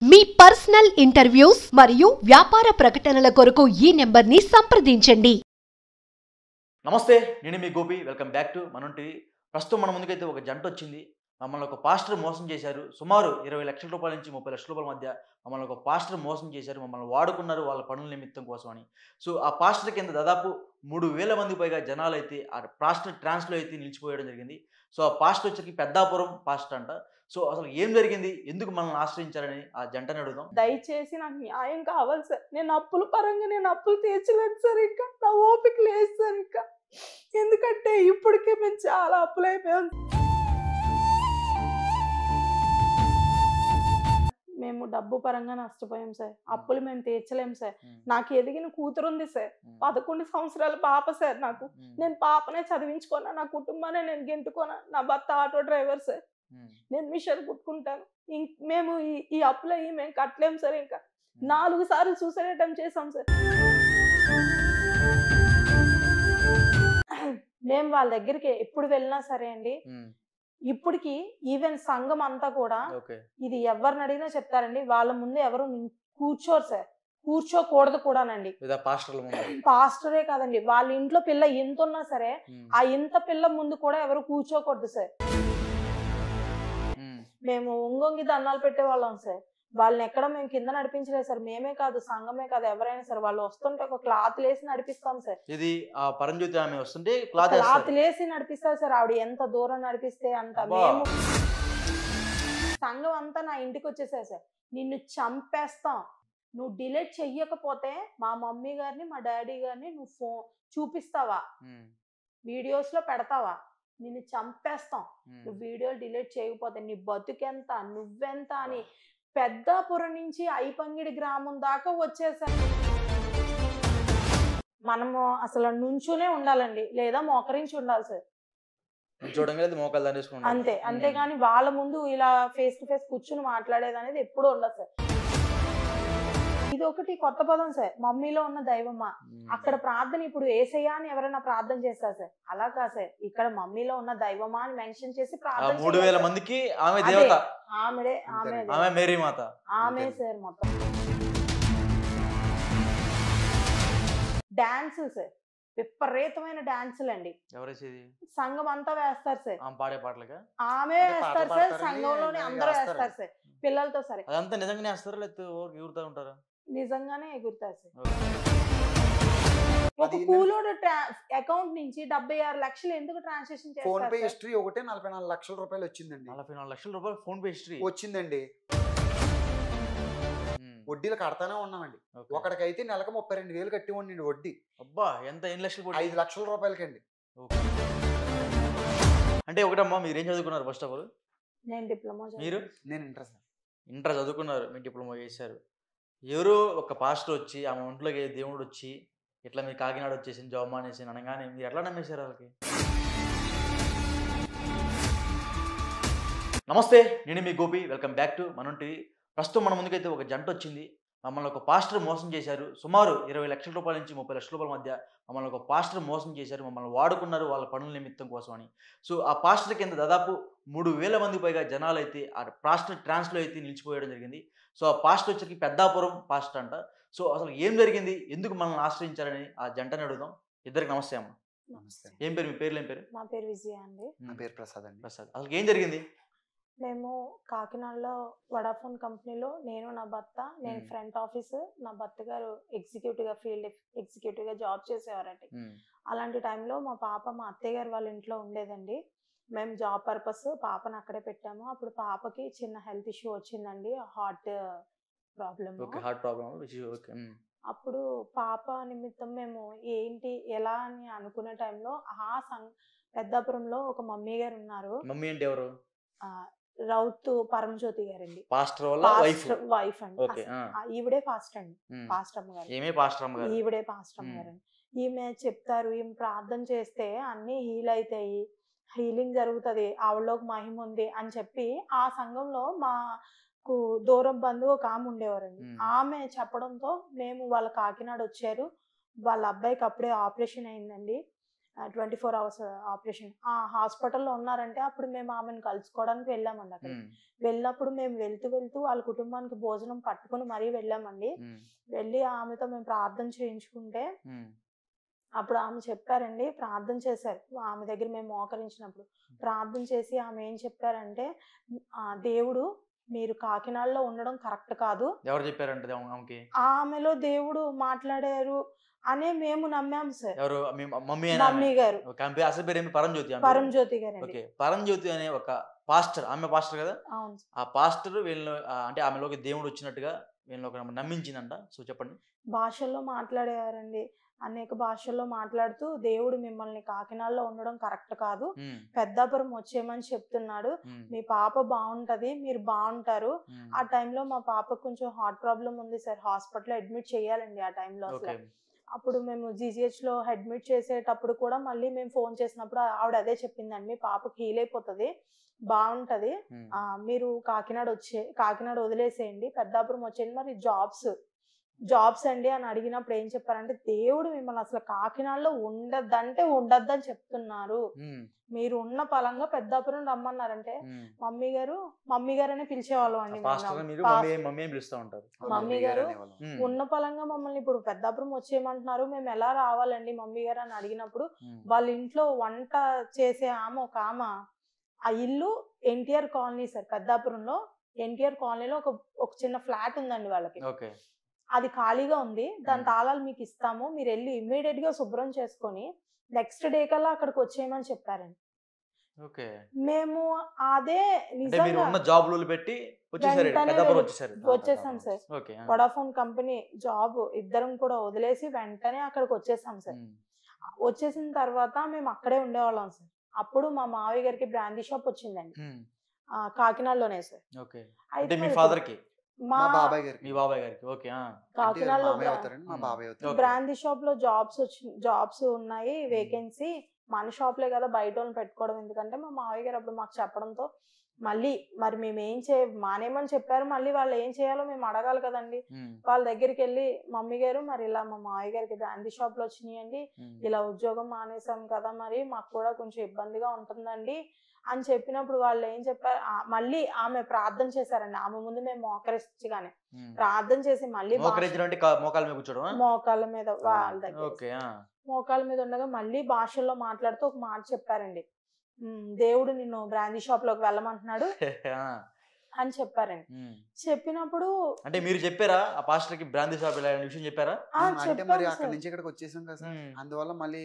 మీ personal interviews మరియు వ్యాపార ప్రకటనల కొరకు ఈ నెంబర్ని సంప్రదించండి. నమస్తే, నేను మీ గోపి. వెల్కమ్ బ్యాక్ టు మనం టీవీ. ప్రస్తుతం మన ముందుకైతే ఒక జంట వచ్చింది. మమ్మల్ని ఒక పాస్టర్ మోసం చేశారు. సుమారు 20 లక్షల రూపాయల నుంచి 30 లక్షల రూపాయల మధ్య మమ్మల్ని ఒక పాస్టర్ మోసం చేశారు. మమ్మల్ని వాడుకున్నారు వాళ్ళ పనుల నిమిత్తం కోసం అని. సో ఆ పాస్టర్ కింద దాదాపు 3,000 మంది పైగా జనాలు అయితే ఆ పాస్టర్ ట్రాన్స్లో అయితే నిలిచిపోయడం జరిగింది. సో ఆ పాస్టర్ వచ్చరికి పెద్దాపురం పాస్టర్ అంట. సో అసలు ఏం జరిగింది, ఎందుకు మనల్ని ఆశ్రయించారని ఆ జంటని అడుగుదాం. దయచేసి నాకు న్యాయం కావాలి సార్. నేను అప్పుల పరంగా అప్పులు తీర్చలేదు సార్. ఇంకా నా ఓపిక లేదు సార్. ఇంకా ఎందుకంటే ఇప్పటికే మేము చాలా అప్పులు అయిపోయాం. మేము డబ్బు పరంగా నష్టపోయాం సార్. అప్పులు మేము తీర్చలేం సార్. నాకు ఎదిగిన కూతురు ఉంది సార్. 11 సంవత్సరాల పాప సార్. నాకు నేను పాపనే చదివించుకోనా, నా కుటుంబాన్ని నేను గెంటుకోనా. నా భర్త ఆటో డ్రైవర్ సార్. నేను మిషన్ కుట్టుకుంటాను. మేము ఈ అప్పులు అయ్యి మేము కట్టలేము సార్. ఇంకా 4 సార్లు సూసైడ్ అటెంప్ట్ చేసాం సార్. మేము వాళ్ళ దగ్గరికి ఎప్పుడు వెళ్ళినా సరే అండి, ఇప్పటికి ఈవెన్ సంఘం అంతా కూడా ఇది ఎవరిని అడిగినా చెప్తారండి, వాళ్ళ ముందు ఎవరు కూర్చోరు సార్. కూర్చోకూడదు కూడానండి. పాస్టరే కాదండి, వాళ్ళ ఇంట్లో పిల్ల ఎంత ఉన్నా సరే ఆ ఇంత పిల్ల ముందు కూడా ఎవరు కూర్చోకూడదు సార్. మేము ఒంగొంగి దండాలు పెట్టేవాళ్ళం సార్. వాళ్ళని ఎక్కడ మేము కింద నడిపించలేదు సార్. మేమే కాదు, సంఘమే కాదు, ఎవరైనా సరే వాళ్ళు వస్తుంటే ఒక క్లాత్ లేసి నడిపిస్తాం సార్. ఇది పరంజ్యోతి ఆమె వస్తుంటే క్లాత్ లేసి నడిపిస్తారు సార్. ఆవిడ ఎంత దూరం నడిపిస్తే అంత. మేము సంఘం అంతా నా ఇంటికి వచ్చేసారు సార్. నిన్ను చంపేస్తాం, నువ్వు డిలీట్ చెయ్యకపోతే మా మమ్మీ గారిని మా డాడీ గారిని నువ్వు ఫోన్ చూపిస్తావా, వీడియోస్ లో పెడతావా, నిన్ను చంపేస్తాం, నువ్వు వీడియోలు డిలీట్ చేయకపోతే నీ బతుకెంత, నువ్వెంత అని పెద్దాపురం నుంచి ఐపంగిడి గ్రామం దాకా వచ్చేసారు. మనము అసలు నుంచునే ఉండాలండి, లేదా మోకరించి ఉండాలి సార్. అంతే. అంతేగాని వాళ్ళ ముందు ఇలా ఫేస్ టు ఫేస్ కూర్చుని మాట్లాడేది అనేది ఎప్పుడూ ఉండదు సార్. ఇది ఒకటి కొత్త పదం సార్, మమ్మీలో ఉన్న దైవమా. అక్కడ ప్రార్థన ఇప్పుడు ఏసయ్యా అని ఎవరైనా ప్రార్థన చేస్తారు సార్. అలా కాదు సార్, ఇక్కడ మమ్మీలో ఉన్న దైవమా అని మెన్షన్ చేసి ప్రార్థన. 3,000 మందికి ఆమె దేవత, ఆమె మేరీ మాత, ఆమె సార్. మొత్తం డాన్సులు సార్, విపరీతమైన డాన్సులు అండి. సంఘం అంతా వేస్తారు సార్. పాడే పాటలుగా ఆమె వేస్తారు సార్. సంఘంలోనే అందరూ వేస్తారు సార్, పిల్లలతో సరే. అదంతా నిజంగానే వేస్తారా లేకపోతే ఎగురుతా ఉంటారా? నిజంగానే ఎగురుతారు సార్. ఒక కూలోడు అకౌంట్ నుంచి 76 లక్షలు ఎందుకు ట్రాన్సాక్షన్ చేస్తారు? ఫోన్ పే హిస్టరీ ఒకటే 44 లక్షల రూపాయలు వచ్చిందండి. 44 లక్షల రూపాయలు ఫోన్ పే హిస్టరీ వచ్చిందండి. వడ్డీలు కడతానే ఉన్నామండి. ఒకడికైతే నెలకు 32,000 కట్టివ్వండి వడ్డీ. అబ్బా, ఎంత? ఎన్ని లక్షలు? 5 లక్షల రూపాయలకండి. అంటే ఒకటమ్మా, మీరు ఏం చదువుకున్నారు? ఫస్ట్ ఆఫ్ ఆల్ నేను డిప్లొమా. మీరు? నేను ఇంటర్ చదువుకున్నారు, మీరు డిప్లొమా చేశారు. ఎవరో ఒక పాస్టర్ వచ్చి ఆమె ఒంట్లోకి దేవుడు వచ్చి ఇట్లా మీరు కాకినాడ వచ్చేసి జాబ్ మానేసి అనగానే మీరు ఎట్లా నమ్మేశారు వాళ్ళకి? నమస్తే, నేను మీ గోపి. వెల్కమ్ బ్యాక్ టు మనం టీవీ. ప్రస్తుతం మన ముందుకైతే ఒక జంట వచ్చింది. మమ్మల్ని ఒక పాస్టర్ మోసం చేశారు. సుమారు 20 లక్షల రూపాయల నుంచి 30 లక్షల రూపాయల మధ్య మమ్మల్ని ఒక పాస్టర్ మోసం చేశారు. మమ్మల్ని వాడుకున్నారు వాళ్ళ పనుల నిమిత్తం కోసం అని. సో ఆ పాస్టర్ కింద దాదాపు 3,000 మంది పైగా జనాలు అయితే ఆ పాస్టర్ ట్రాన్స్లో అయితే నిలిచిపోయడం జరిగింది. సో ఆ పాస్టర్ వచ్చరికి పెద్దాపురం పాస్టర్ అంట. సో అసలు ఏం జరిగింది, ఎందుకు మనల్ని ఆశ్రయించారని ఆ జంటని అడుగుదాం. ఇద్దరికి నమస్తే అమ్మ. నమస్తే. ఏం పేరు? మీ పేర్లు ఏం పేరు? నా పేరు విజయ అండి. నా పేరు ప్రసాద్ అండి. ప్రసాద్. అసలు ఏం జరిగింది? మేము కాకినాడలో వడాఫోన్ కంపెనీలో నేను నా భర్త, నేను ఫ్రంట్ ఆఫీస్, నా భర్త గారు ఎగ్జిక్యూటివ్గా ఫీల్డ్ ఎగ్జిక్యూటివ్గా జాబ్ చేసేవారండి. అలాంటి టైంలో మా పాప మా అత్తయ్య గారు వాళ్ళ ఇంట్లో ఉండేదండి. మేము జాబ్ పర్పస్ పాపను అక్కడే పెట్టాము. అప్పుడు పాపకి చిన్న హెల్త్ ఇష్యూ వచ్చిందండి, హార్ట్ ప్రాబ్లమ్. అప్పుడు పాప నిమిత్తం మేము ఏంటి ఎలా అని అనుకునే టైంలో పెద్దాపురంలో ఒక మమ్మీ గారు ఉన్నారు. మమ్మీ అంటే ఎవరు? రౌత్ పరంజ్యోతి గారండి, వైఫ్ అండి. ఈవిడే పాస్టర్ అండి, పాస్టర్ అమ్మ గారు. ఈవిడే పాస్టర్ అమ్మ గారండి. ఈమె చెప్తారు, ఈమె ప్రార్థన చేస్తే అన్ని హీల్ అవుతాయి, హీలింగ్ జరుగుతుంది, ఆవిడలోకి మహిమ ఉంది అని చెప్పి ఆ సంఘంలో మాకు దూరం బంధువు ఒక ఆమె ఉండేవారండి. ఆమె చెప్పడంతో మేము వాళ్ళ కాకినాడ వచ్చారు. వాళ్ళ అబ్బాయికి అప్పుడే ఆపరేషన్ అయిందండి. 24 hours ఆపరేషన్. ఆ హాస్పిటల్లో ఉన్నారంటే అప్పుడు మేము ఆమెను కలుసుకోవడానికి వెళ్ళామండి అక్కడ. వెళ్ళినప్పుడు మేము వెళ్తూ వాళ్ళ కుటుంబానికి భోజనం పట్టుకుని మరీ వెళ్ళామండి. వెళ్ళి ఆమెతో మేము ప్రార్థన చేయించుకుంటే అప్పుడు ఆమె చెప్పారండి, ప్రార్థన చేశారు. ఆమె దగ్గర మేము మోకరించినప్పుడు ప్రార్థన చేసి ఆమె ఏం చెప్పారంటే, దేవుడు మీరు కాకినాడలో ఉండడం కరెక్ట్ కాదు. ఎవరు చెప్పారంటే ఆమెకి? ఆమెలో దేవుడు మాట్లాడారు అనే మేము నమ్మాము సార్. ఎవరు? మమ్మీ గారు. అసలు పేరు ఏమి? పరంజ్యోతి. పరంజ్యోతి గారు. ఓకే. పరంజ్యోతి అనే ఒక పాస్టర్, ఆమె పాస్టర్ కదా? అవును. ఆ పాస్టర్ వీళ్ళు అంటే ఆమెలోకి దేవుడు వచ్చినట్టుగా వీళ్ళు ఒక నమ్మించిందంట. సో చెప్పండి. భాషల్లో మాట్లాడేవారండి, అనేక భాషల్లో మాట్లాడుతూ దేవుడు మిమ్మల్ని కాకినాడలో ఉండడం కరెక్ట్ కాదు, పెద్దాపురం వచ్చేయమని చెప్తున్నాడు, మీ పాప బాగుంటది, మీరు బాగుంటారు. ఆ టైంలో మా పాపకు కొంచెం హార్ట్ ప్రాబ్లం ఉంది సార్, హాస్పిటల్లో అడ్మిట్ చేయాలండి ఆ టైంలో. అసలు అప్పుడు మేము GGH లో అడ్మిట్ చేసేటప్పుడు కూడా మళ్ళీ మేము ఫోన్ చేసినప్పుడు ఆవిడ అదే చెప్పిందండి, మీ పాపకి హీల్ అయిపోతుంది, బాగుంటది, మీరు కాకినాడ వదిలేసేయండి, పెద్దాపురం వచ్చేయండి. మరి జాబ్స్ అండి అని అడిగినప్పుడు ఏం చెప్పారంటే, దేవుడు మిమ్మల్ని అసలు కాకినాడలో ఉండద్దని చెప్తున్నారు, మీరు ఉన్న పలంగా పెద్దాపురం రమ్మన్నారంటే మమ్మీ గారు అనే పిలిచేవాళ్ళం అండి. మమ్మీ గారు ఉన్న పలంగా మమ్మల్ని ఇప్పుడు పెద్దాపురం వచ్చేయమంటున్నారు, మేము ఎలా రావాలండి మమ్మీ గారు అని అడిగినప్పుడు, వాళ్ళ ఇంట్లో వంట చేసే ఒక ఆమె, ఆ ఇల్లు ఎన్టీఆర్ కాలనీ సార్, పెద్దాపురంలో ఎన్టీఆర్ కాలనీలో ఒక చిన్న ఫ్లాట్ ఉందండి వాళ్ళకి. అది ఖాళీగా ఉంది, దాని తాళాలు మీకు ఇస్తాము, మీరు వెళ్ళి ఇమ్మీడియట్ గా శుభ్రం చేసుకొని నెక్స్ట్ డే కల్లా అక్కడికి వచ్చేయమని చెప్పారండి. మేము అదే నిజంగా వచ్చేసాం సార్. వొడాఫోన్ కంపెనీ జాబ్ ఇద్దరం కూడా వదిలేసి వెంటనే అక్కడికి వచ్చేసాం సార్. వచ్చేసిన తర్వాత మేము అక్కడే ఉండేవాళ్ళం సార్. అప్పుడు మా మావయ్య గారికి బ్రాందీ షాప్ వచ్చిందండి కాకినాడలోనే సార్. అయితే మా బాబాయ్ గారికి కాకినాడలో బ్రాందీ షాప్ లో జాబ్స్ ఉన్నాయి, వేకెన్సీ, మన షాప్ లే కదా బయట పెట్టుకోవడం ఎందుకంటే మా మావయ్య గారు అప్పుడు మాకు చెప్పడంతో మళ్ళీ మరి మేము మానేమని చెప్పారు, మళ్ళీ వాళ్ళు ఏం చేయాలో మేము అడగాలి కదండి. వాళ్ళ దగ్గరికి వెళ్ళి మమ్మీ గారు మరి ఇలా మా మావయ్య గారికి బ్రాందీ షాప్ లో వచ్చినాయండి, ఇలా ఉద్యోగం మానేసాం కదా, మరి మాకు కూడా కొంచెం ఇబ్బందిగా ఉంటుందండి అని చెప్పినప్పుడు వాళ్ళు ఏం చెప్పారు, మళ్ళీ ఆమె ప్రార్థన చేశారండి. ఆమె ముందు మేము మోకరించగానే ప్రార్థన చేసి మళ్ళీ మోకాళ్ళ మీద వాళ్ళ దగ్గర మోకాళ్ళ మీద ఉండగా మళ్ళీ భాషల్లో మాట్లాడుతూ ఒక మాట చెప్పారండి, దేవుడు నిన్ను బ్రాందీ షాప్ లోకి వెళ్ళమంటున్నాడు అని చెప్పారండి. చెప్పినప్పుడు అంటే మీరు చెప్పారా ఆ పాస్టర్ కి బ్రాందీ షాప్ విషయం చెప్పారా? అంటే మరి అక్కడ నుంచి ఇక్కడికి వచ్చేసాం కదా సార్, అందువల్ల మళ్ళీ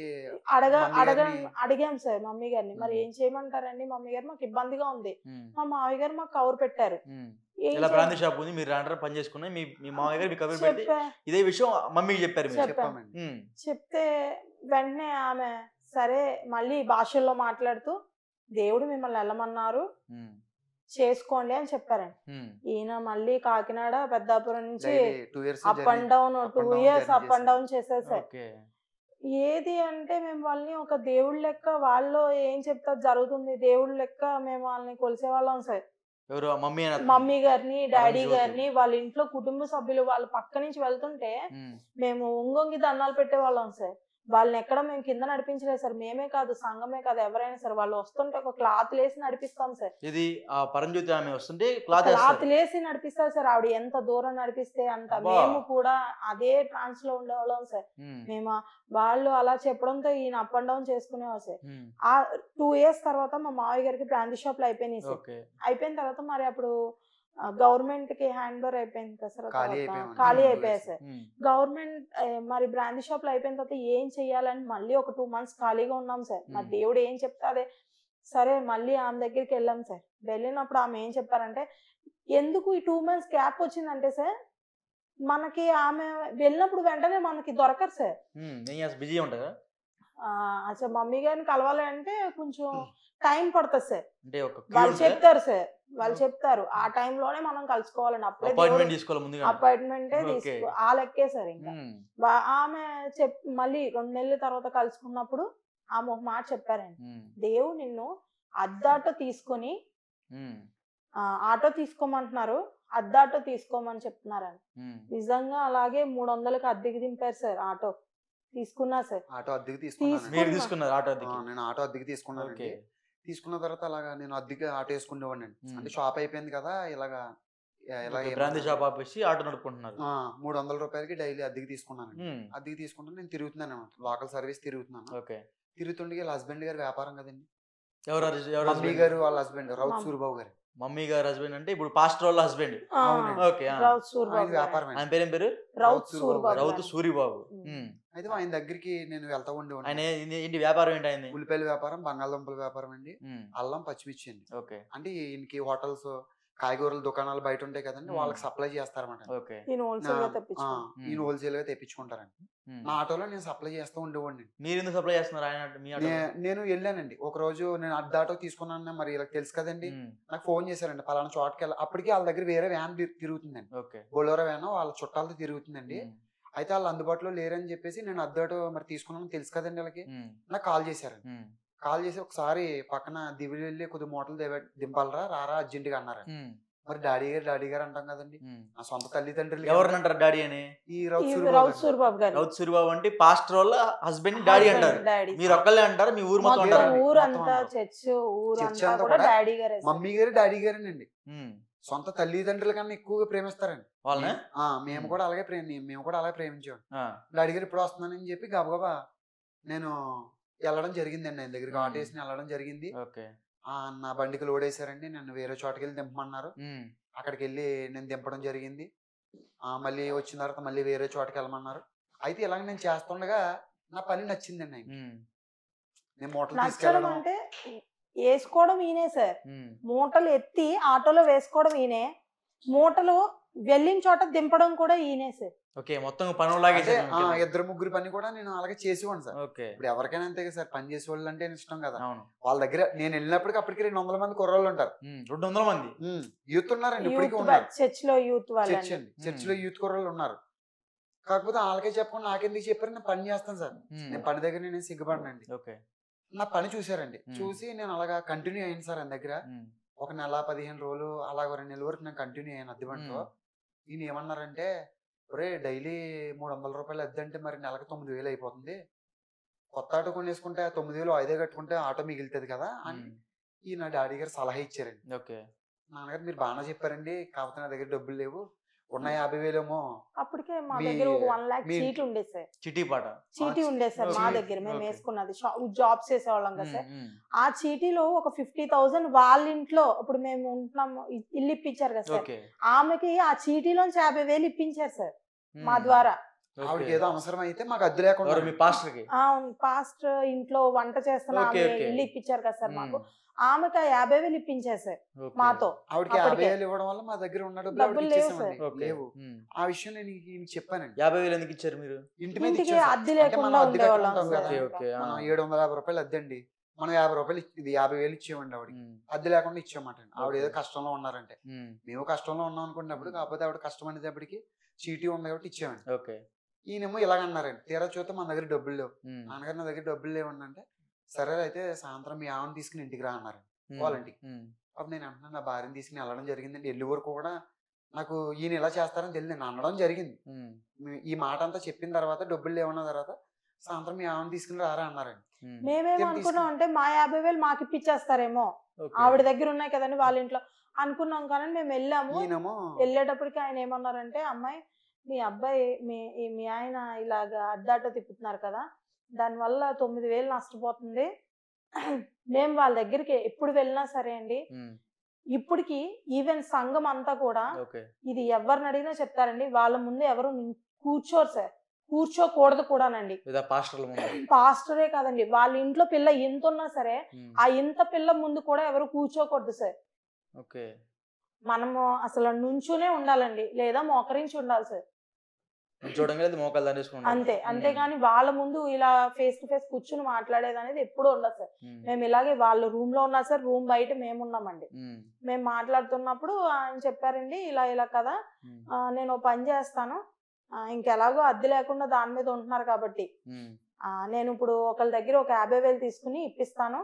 అడిగాం సార్ మమ్మీ గారిని, మరి ఏం చేయమంటారండి మమ్మీ గారు, మాకు ఇబ్బందిగా ఉంది, మా మావయ్య గారు మాకు కవర్ పెట్టారు, ఇలా బ్రాందీ షాప్ ఉంది, మీరు రాండ్రా పని చేసుకున్నాయి, మీ మావయ్య గారు కవర్ పెట్టి ఇదే విషయం మమ్మీకి చెప్పారు. చెప్తే వెంటనే ఆమె సరే మళ్ళీ భాషల్లో మాట్లాడుతూ దేవుడు మిమ్మల్ని వెళ్ళమన్నారు, చేసుకోండి అని చెప్పారండి. ఈయన మళ్ళీ కాకినాడ పెద్దాపురం నుంచి up and down 2 years up and down చేశారు సార్. ఏది అంటే మేము వాళ్ళని ఒక దేవుడి లెక్క, వాళ్ళు ఏం చెప్తారు జరుగుతుంది, దేవుడి లెక్క మేము వాళ్ళని కొలిసేవాళ్ళం సార్. మమ్మీ గారిని, డాడీ గారిని, వాళ్ళ ఇంట్లో కుటుంబ సభ్యులు వాళ్ళ పక్క నుంచి వెళ్తుంటే మేము ఒంగొంగి దండాలు పెట్టేవాళ్ళం సార్. వాళ్ళని ఎక్కడ మేము కింద నడిపించలేదు సార్, మేమే కాదు సంఘమే కాదు ఎవరైనా సార్, వాళ్ళు వస్తుంటే ఒక క్లాత్ లేసి నడిపిస్తాం సార్. ఇది పరంజ్యోతి ఆమె వస్తుంటే క్లాత్ లేసి నడిపిస్తారు సార్, ఆవిడ ఎంత దూరం నడిపిస్తే అంత. మేము కూడా అదే ట్రాన్స్ లో ఉండేవాళ్ళం సార్. మేము వాళ్ళు అలా చెప్పడంతో ఈయన అప్ అండ్ డౌన్ చేసుకునేవాళ్ళు సార్. ఆ 2 years తర్వాత మా మావయ్య గారికి బ్రాందీ షాప్ లో అయిపోయినాయి సార్. అయిపోయిన తర్వాత మరి అప్పుడు గవర్నమెంట్ కి హ్యాండ్ ఓవర్ అయిపోయింది కదా సార్, ఖాళీ అయిపోయాయి సార్. గవర్నమెంట్ మరి బ్రాందీ షాప్ లో అయిపోయిన తర్వాత ఏం చెయ్యాలని మళ్ళీ ఒక 2 months ఖాళీగా ఉన్నాం సార్. మరి దేవుడు ఏం చెప్తాదే సరే మళ్ళీ ఆమె దగ్గరికి వెళ్ళాం సార్. వెళ్ళినప్పుడు ఆమె ఏం చెప్పారంటే, ఎందుకు ఈ 2 months గ్యాప్ వచ్చిందంటే సార్, మనకి ఆమె వెళ్ళినప్పుడు వెంటనే మనకి దొరకరు సార్, బిజీ ఉంటారా. అసలు మమ్మీ గారిని కలవాలి అంటే కొంచెం టైం పడుతుంది సార్. వాళ్ళు చెప్తారు సార్, వాళ్ళు చెప్తారు ఆ టైంలోనే మనం కలుసుకోవాలండి, అపాయింట్మెంటే తీసుకో ఆ లెక్కే సార్. ఇంకా ఆమె మళ్ళీ 2 నెలల తర్వాత కలుసుకున్నప్పుడు ఆమె ఒక మాట చెప్పారండి, దేవుడు నిన్ను అద్దాటో తీసుకొని ఆటో తీసుకోమంటున్నారు, అద్దాటో తీసుకోమని చెప్తున్నారని. నిజంగా అలాగే 300కి అద్దెకి దింపారు సార్ ఆటో. తీసుకున్నా సార్. ఆటో అద్దెకి తీసుకున్నాను. మీరు తీసుకున్నారు ఆటో అద్దెకి? నేను ఆటో అద్దెకి తీసుకున్నానండి. తీసుకున్న తర్వాత అలాగా నేను అద్దెకి ఆటో వేసుకునేవాడిని. అంటే షాప్ అయిపోయింది కదా, ఇలాగా బ్రాందీ షాప్ ఆపేసి ఆటో నడుపుకుంటున్నారు. 300 రూపాయలకి డైలీ అద్దెకి తీసుకున్నాను. అద్దెకి తీసుకుంటే నేను తిరుగుతున్నాను, లోకల్ సర్వీస్ తిరుగుతున్నాను. తిరుగుతుండే వాళ్ళ హస్బెండ్ గారి వ్యాపారం కదండి. మమ్మీ గారు వాళ్ళ హస్బెండ్ రౌత్ సూరిబాబు గారు. మమ్మీ గారు హస్బెండ్ అంటే ఇప్పుడు పాస్టర్ వాళ్ళ హస్బెండ్. వ్యాపారం. ఆయన పేరేం పేరు? రౌత్ సూరిబాబు. అయితే ఆయన దగ్గరికి నేను వెళ్తా ఉండేవాడిని. ఆయన ఏంటి వ్యాపారం ఏంటి? ఆయన ఉల్లిపాయల వ్యాపారం, బంగాళదుంపల వ్యాపారం అండి, అల్లం, పచ్చిమిర్చి అండి. అంటే ఈయనకి హోటల్స్, కాయగూరల దుకాణాలు బయట ఉంటాయి కదండి, వాళ్ళకి సప్లై చేస్తారన్నమాట. ఈయన హోల్సేల్ గా తెప్పించుకుంటారండి. నా ఆటోలో నేను సప్లై చేస్తూ ఉండేవాడిని. మీరు ఎందుకు సప్లై చేస్తున్నారు ఆయన? నేను వెళ్ళానండి ఒక రోజు, నేను అద్దె ఆటో తీసుకున్నాను, మరి ఇలా తెలుసు కదండి. నాకు ఫోన్ చేశారండి, పలానా చోటకి వెళ్ళి. అప్పటికి వాళ్ళ దగ్గర వేరే వ్యాన్ తిరుగుతుందండి, బొలోరో వ్యాన్, వాళ్ళ చుట్టాలతో తిరుగుతుందండి. అయితే వాళ్ళు అందుబాటులో లేరని చెప్పేసి నేను అద్దె ఆటో మరి తీసుకున్నాను తెలుసు కదండి వాళ్ళకి. నాకు కాల్ చేశారండి. కాల్ చేసి ఒకసారి పక్కన దివిలి వెళ్ళి కొద్ది మూటలు దింపాలరా, రారా అర్జెంట్ గా అన్నారు. మరి డాడీ గారు అంటాం కదండి, నా సొంత తల్లిదండ్రులు. ఎవరినంటారు డాడీ అని? ఈ రౌత్ సూరిబాబు అంటే పాస్టర్ వాళ్ళ హస్బెండ్ డాడీ అంటారు. మీరు ఒక్కళ్ళే అంటారు? మీ ఊరు మొత్తం అంటారు? మమ్మీ గారు డాడీ గారేనండి. సొంత తల్లిదండ్రుల కన్నా ఎక్కువగా ప్రేమిస్తారండి వాళ్ళని. మేము కూడా అలాగే ప్రేమించాం. డాడీ గారు ఇప్పుడు వస్తున్నానని చెప్పి గబగబా నేను వెళ్ళడం జరిగిందండి, ఆయన దగ్గరికి ఆటో వేసి వెళ్ళడం జరిగింది. నా బండికి లోడ్ వేసారండి, నన్ను వేరే చోటకి వెళ్ళి దింపమన్నారు. అక్కడికి వెళ్ళి నేను దింపడం జరిగింది. మళ్ళీ వచ్చిన తర్వాత మళ్ళీ వేరే చోటకి వెళ్ళమన్నారు. అయితే ఇలాగ నేను చేస్తుండగా నా పని నచ్చిందండి ఆయన. నేను మూటలు తీసుకెళ్ళడం అంటే వేసుకోవడం ఈయనే సార్. మూటలు ఎత్తి ఆటోలో వేసుకోవడం ఈయనే, మూటలు వెళ్ళిన చోట దింపడం కూడా ఈయనే సార్. మొత్తం పనులాగే ఇద్దరు ముగ్గురు పని కూడా నేను అలాగే చేసేవాడిని సార్. ఇప్పుడు ఎవరికైనా అంతే కదా సార్, పని చేసేవాళ్ళు అంటే ఇష్టం కదా. వాళ్ళ దగ్గర నేను వెళ్ళినప్పటికీ అప్పటికి 200 మంది కుర్రోళ్ళు ఉంటారు. 200 మంది యూత్ ఉన్నారండి, ఇప్పటికీ ఉన్నారు. చర్చ్ లో యూత్ కుర్రోళ్ళు ఉన్నారు. కాకపోతే వాళ్ళకే చెప్పకుండా నాకెందుకు చెప్పారు, నేను పని చేస్తాను సార్. నేను పని దగ్గర నేను సిగ్గుపడినండి. నా పని చూసారండి, చూసి నేను అలాగా కంటిన్యూ అయ్యాను సార్. ఆయన దగ్గర ఒక నెల 15 రోజులు అలాగ 2 నెలల వరకు నేను కంటిన్యూ అయ్యాను అద్దె బండిలో. ఈయన ఏమన్నారంటే, ఒరే డైలీ 300 రూపాయలు అద్దె అంటే మరి నెలకు 9,000 అయిపోతుంది, కొత్త ఆటో కొనేసుకుంటే 9,000 ఐదే కట్టుకుంటే ఆటో మిగులుతుంది కదా అని ఈయన డాడీ గారు సలహా ఇచ్చారండి. నాన్నగారు మీరు బాగా చెప్పారండి, కాకపోతే నా దగ్గర డబ్బులు లేవు, ఉన్న 50,000 ఏమో. అప్పటికే మా దగ్గర 1 lakh చీటీ ఉండేది సార్. చీటీ ఉండేది సార్ మా దగ్గర, మేము వేసుకున్నది జాబ్స్ చేసేవాళ్ళం కదా సార్. ఆ చీటీలో ఒక 50,000 వాళ్ళ ఇంట్లో, ఇప్పుడు మేము ఉంటున్నాము, ఇల్లు ఇప్పించారు కదా సార్, ఆమెకి ఆ చీటీలోంచి 50,000 ఇప్పించారు సార్ మా ద్వారా. ఆవిడకి ఏదో అవసరం అయితే మాకు అద్దె లేకుండా పాస్టర్ ఇంట్లో వంట చేస్తున్నా ఇల్లు ఇప్పించారు కదా సార్ మాకు, ఆమెకు 50,000 ఇప్పించారు సార్ మాతో. ఆవిడకి 50,000 ఇవ్వడం వల్ల మా దగ్గర ఉన్న డబ్బులు లేవు. ఆ విషయం నేను చెప్పానండి. 50,000 ఎందుకు ఇచ్చారు మీరు? ఇంటి మీద అద్దె లేకుండా ఉండేవాళ్ళం. 750 రూపాయలు అద్దె అండి, మనం 50 రూపాయలు 50,000 ఇచ్చేవండి ఆవిడకి, అద్దె లేకుండా ఇచ్చామంట. ఆవిడ ఏదో కష్టంలో ఉన్నారంటే, మేము కష్టంలో ఉన్నాం అనుకున్నప్పుడు, కాకపోతే ఆవిడ కష్టం అనేటప్పటికి చీటీ ఉంది కాబట్టి ఇచ్చామండి. ఈయనేమో ఇలాగన్నారండి, తీరా చూస్తే మన దగ్గర డబ్బులు లేవు. నాన్నగారు నా దగ్గర డబ్బులు లేవండి అంటే, సరే అయితే సాయంత్రం మీ ఆమెను తీసుకుని ఇంటికి రా అన్నారు వాళ్ళ ఇంటికి. అప్పుడు నేను అంటున్నాను, నా భార్యను తీసుకుని వెళ్ళడం జరిగిందండి. వెళ్ళే వరకు కూడా నాకు ఈయన ఇలా చేస్తారని తెలియదు, నేను అనడం జరిగింది. ఈ మాట అంతా చెప్పిన తర్వాత డబ్బులు లేవన్న తర్వాత సాయంత్రం మీ ఆమెను తీసుకుని రారా అన్నారండి. మేమేమనుకున్నాం అంటే మా 50,000 మాకు ఇప్పించేస్తారేమో, ఆవిడ దగ్గర ఉన్నాయి కదండి వాళ్ళ ఇంట్లో అనుకున్నాం. కానీ మేము వెళ్ళాము, వెళ్ళేటప్పటికి ఆయన ఏమన్నారంటే, అమ్మాయి మీ అబ్బాయి మీ ఆయన ఇలాగా అడ్డాటో తిప్పుతున్నారు కదా, దానివల్ల 9,000 నష్టపోతుంది. మేము వాళ్ళ దగ్గరికి ఎప్పుడు వెళ్ళినా సరే అండి, ఇప్పటికి ఈవెన్ సంఘం అంతా కూడా ఇది ఎవరిని అడిగినా చెప్తారండి, వాళ్ళ ముందు ఎవరు కూర్చోరు సార్, కూర్చోకూడదు కూడానండి. పాస్టరే కాదండి, వాళ్ళ ఇంట్లో పిల్ల ఎంత ఉన్నా సరే ఆ ఇంత పిల్ల ముందు కూడా ఎవరు కూర్చోకూడదు సార్. మనము అసలు నుంచునే ఉండాలండి, లేదా మోకరించి ఉండాలి సార్. అంతే, అంతేగాని వాళ్ళ ముందు ఇలా ఫేస్ టు ఫేస్ కూర్చుని మాట్లాడేది అనేది ఎప్పుడూ ఉండదు సార్. మేము ఇలాగే వాళ్ళ రూమ్ లో ఉన్నా సార్, రూమ్ బయట మేమున్నామండి. మేము మాట్లాడుతున్నప్పుడు ఆయన చెప్పారండి, ఇలా ఇలా కదా, నేను పని చేస్తాను, ఇంకెలాగో అద్దె లేకుండా దాని మీద ఉంటున్నారు కాబట్టి నేను ఇప్పుడు ఒకళ్ళ దగ్గర ఒక 50,000 తీసుకుని ఇప్పిస్తాను,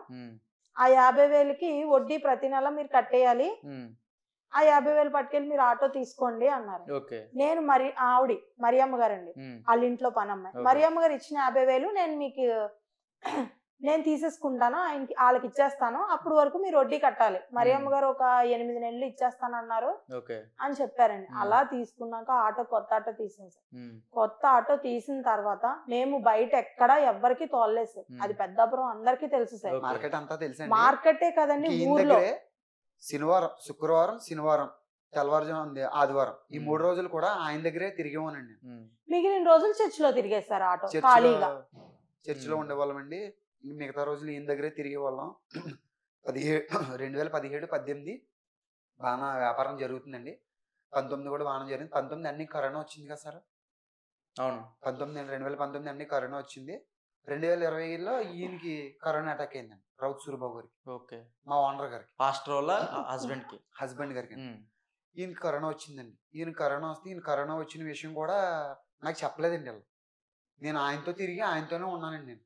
ఆ 50,000కి వడ్డీ ప్రతి నెల మీరు కట్టేయాలి, ఆ 50,000 పట్టుకెళ్ళి మీరు ఆటో తీసుకోండి అన్నారు. నేను మరియమ్మ గారండి, వాళ్ళ ఇంట్లో పనమ్మాయి. మరియమ్మ గారు ఇచ్చిన 50,000 నేను మీకు నేను తీసేసుకుంటాను, వాళ్ళకి ఇచ్చేస్తాను, అప్పుడు వరకు మీరు వడ్డీ కట్టాలి. మరియమ్మ గారు ఒక 8 నెలలు ఇచ్చేస్తానన్నారు అని చెప్పారండి. అలా తీసుకున్నాక కొత్త ఆటో తీసేసాం. కొత్త ఆటో తీసిన తర్వాత మేము బయట ఎక్కడ ఎవ్వరికి తోలలేదు సార్. అది పెద్దాపురం అందరికీ తెలుసు సార్, మార్కెట్ అంతా తెలుసు. మార్కెటే కదండి ఊర్లో. శనివారం, శుక్రవారం, శనివారం, తెల్లవారుజాము, ఆదివారం ఈ 3 రోజులు కూడా ఆయన దగ్గరే తిరిగేవానండి. మిగిలిన రోజులు చర్చిలో తిరిగేస్తారు ఆటో ఖాళీగా. చర్చిలో ఉండేవాళ్ళం అండి. మిగతా రోజులు ఈయన దగ్గరే తిరిగే వాళ్ళం. 2017, 18 బాగా వ్యాపారం జరుగుతుందండి. 19 కూడా బాగా జరిగింది. 19 అన్ని కరోనా వచ్చింది కదా సార్. అవును, 2019 అన్ని కరోనా వచ్చింది. 2020లో ఈయనకి కరోనా అటాక్ అయిందండి, రౌత్ సూరిబాబు గారికి, మా ఓనర్ గారికి, పాస్టర్ వాళ్ళ హస్బెండ్ గారికి. ఈయనకి కరోనా వచ్చిందండి. ఈయన కరోనా వచ్చిన విషయం కూడా నాకు చెప్పలేదండి. వాళ్ళు నేను ఆయనతో తిరిగి ఆయనతోనే ఉన్నానండి. నేను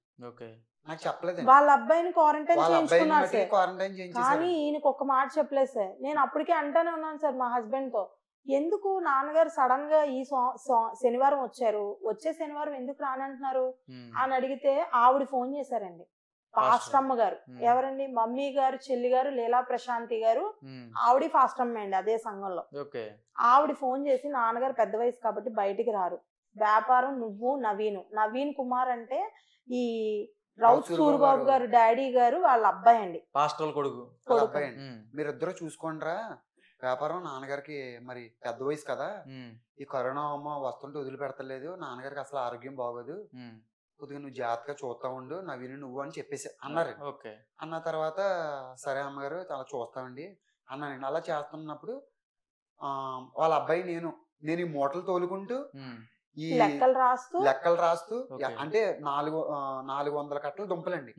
నాకు చెప్పలేదు. వాళ్ళ అబ్బాయిని క్వారంటైన్ చేయించుకున్నారు సార్, క్వారంటైన్ చేయించారు. కానీ ఈయనకి ఒక మాట చెప్పలేదు సార్. నేను అప్పటికే అంటానే ఉన్నాను సార్ మా హస్బెండ్ తో, ఎందుకు నాన్నగారు సడన్ గా ఈ శనివారం వచ్చారు, వచ్చే శనివారం ఎందుకు రానంటున్నారు అని అడిగితే ఆవిడ ఫోన్ చేశారండి, పాస్టమ్మ గారు. ఎవరండి? మమ్మీ గారు చెల్లి గారు లీలా ప్రశాంతి గారు, ఆవిడ ఫాస్టమ్మ అండి అదే సంఘంలో. ఆవిడ ఫోన్ చేసి, నాన్నగారు పెద్ద వయసు కాబట్టి బయటికి రారు, వ్యాపారం నువ్వు నవీన్ కుమార్ అంటే ఈ రౌత్ సూరిబాబు గారు డాడీ గారు వాళ్ళ అబ్బాయి అండి, పాస్టర్ కొడుకు. మీరిద్దరూ చూసుకోండిరా, వ్యాపారం నాన్నగారికి మరి పెద్ద వయసు కదా, ఈ కరోనా అమ్మ వస్తుంటే వదిలిపెడతలేదు, నాన్నగారికి అసలు ఆరోగ్యం బాగోదు, కొద్దిగా నువ్వు జాగ్రత్తగా చూస్తా ఉండు నవీన్ నువ్వు అని చెప్పేసి అన్నారు. అన్న తర్వాత సరే అమ్మగారు చాలా చూస్తామండి అన్నానండి. అలా చేస్తున్నప్పుడు వాళ్ళ అబ్బాయి నేను ఈ మూటలు తోలుకుంటూ ఈ లెక్కలు రాస్తూ అంటే 400 కట్టలు దుంపలండి,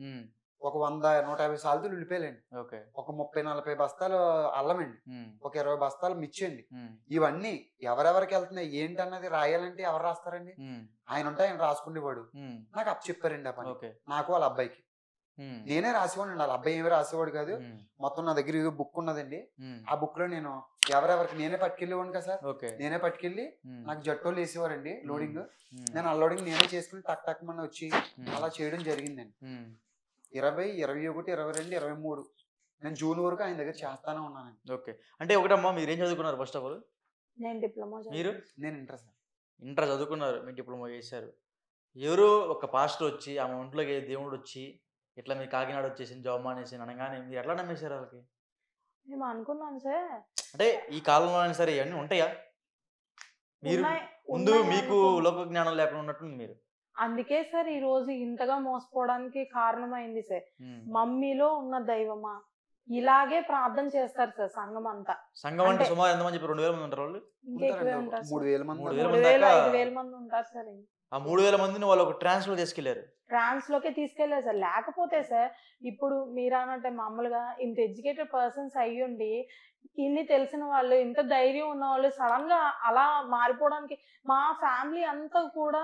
ఒక 100-150 సార్లు ఉల్లిపాయలండి, ఒక 30-40 బస్తాలు అల్లమండి, ఒక 20 బస్తాలు మిర్చి, ఇవన్నీ ఎవరెవరికి వెళ్తున్నాయి ఏంటన్నది రాయాలంటే ఎవరు రాస్తారండి? ఆయన ఉంటే ఆయన రాసుకునేవాడు. నాకు అప్పు చెప్పారండి ఆ పని, నాకు వాళ్ళ అబ్బాయికి. నేనే రాసేవాడు, వాళ్ళ అబ్బాయి ఏమి రాసేవాడు కాదు. మొత్తం నా దగ్గర ఏదో బుక్ ఉన్నదండి, ఆ బుక్ లో నేను ఎవరెవరికి నేనే పట్టుకెళ్ళేవాడు కదా సార్. నేనే పట్టుకెళ్ళి నాకు జట్టోళ్ళు వేసేవారండి లోడింగ్, నేను అన్లోడింగ్ నేనే చేసుకుని టక్ టక్ మన వచ్చి అలా చేయడం జరిగిందండి. 20, 21, 22, 23 నేను జూన్ వరకు ఆయన దగ్గర చేస్తానే ఉన్నానండి. అంటే ఒకటమ్మా, మీరు ఏం చదువుకున్నారు? ఫస్ట్ ఆఫ్ ఆల్ నేను డిప్లొమా. మీరు? నేను ఇంటర్ సార్. ఇంటర్ చదువుకున్నారు, మీరు డిప్లొమా చేశారు. ఎవరు ఒక పాస్టర్ వచ్చి ఆమె ఒంట్లోకి దేవుడు వచ్చి ఇట్లా మీరు కాకినాడ వచ్చేసింది జాబ్ మానేసి అనగానే మీరు ఎట్లా నమ్మేశారు వాళ్ళకి? మేము అనుకున్నాం సార్, అంటే ఈ కాలంలో అయినా సరే ఇవన్నీ ఉంటాయా? మీరు ముందు మీకు లోక జ్ఞానం లేకుండా ఉన్నట్టుంది మీరు. అందుకే సార్ ఈ రోజు ఇంతగా మోసపోవడానికి కారణమైంది సార్. మమ్మీలో ఉన్న దైవమా ఇలాగే ప్రార్థన చేస్తారు సార్ సంఘం అంతా. సంఘం అంటే సుమారు ఎంతమంది చెప్పి 2,000 మంది ఉంటారు వాళ్ళు? ఇంకెక్కువే ఉంటారు, 3,000 మంది, 5,000 మంది ఉంటారు సార్. ఆ 3,000 మందిని వాళ్ళు ఒక ట్రాన్స్ లో తీసుకెళ్లారు. ట్రాన్స్ లోకే తీసుకెళ్లారు సార్. లేకపోతే సార్ ఇప్పుడు మీరు అన్నట్టే మామూలుగా ఇంత ఎడ్యుకేటెడ్ పర్సన్స్ అయ్యుండి ఇన్ని తెలిసిన వాళ్ళు, ఇంత ధైర్యం ఉన్న వాళ్ళు సడన్ గా అలా మారిపోవడానికి, మా ఫ్యామిలీ అంతా కూడా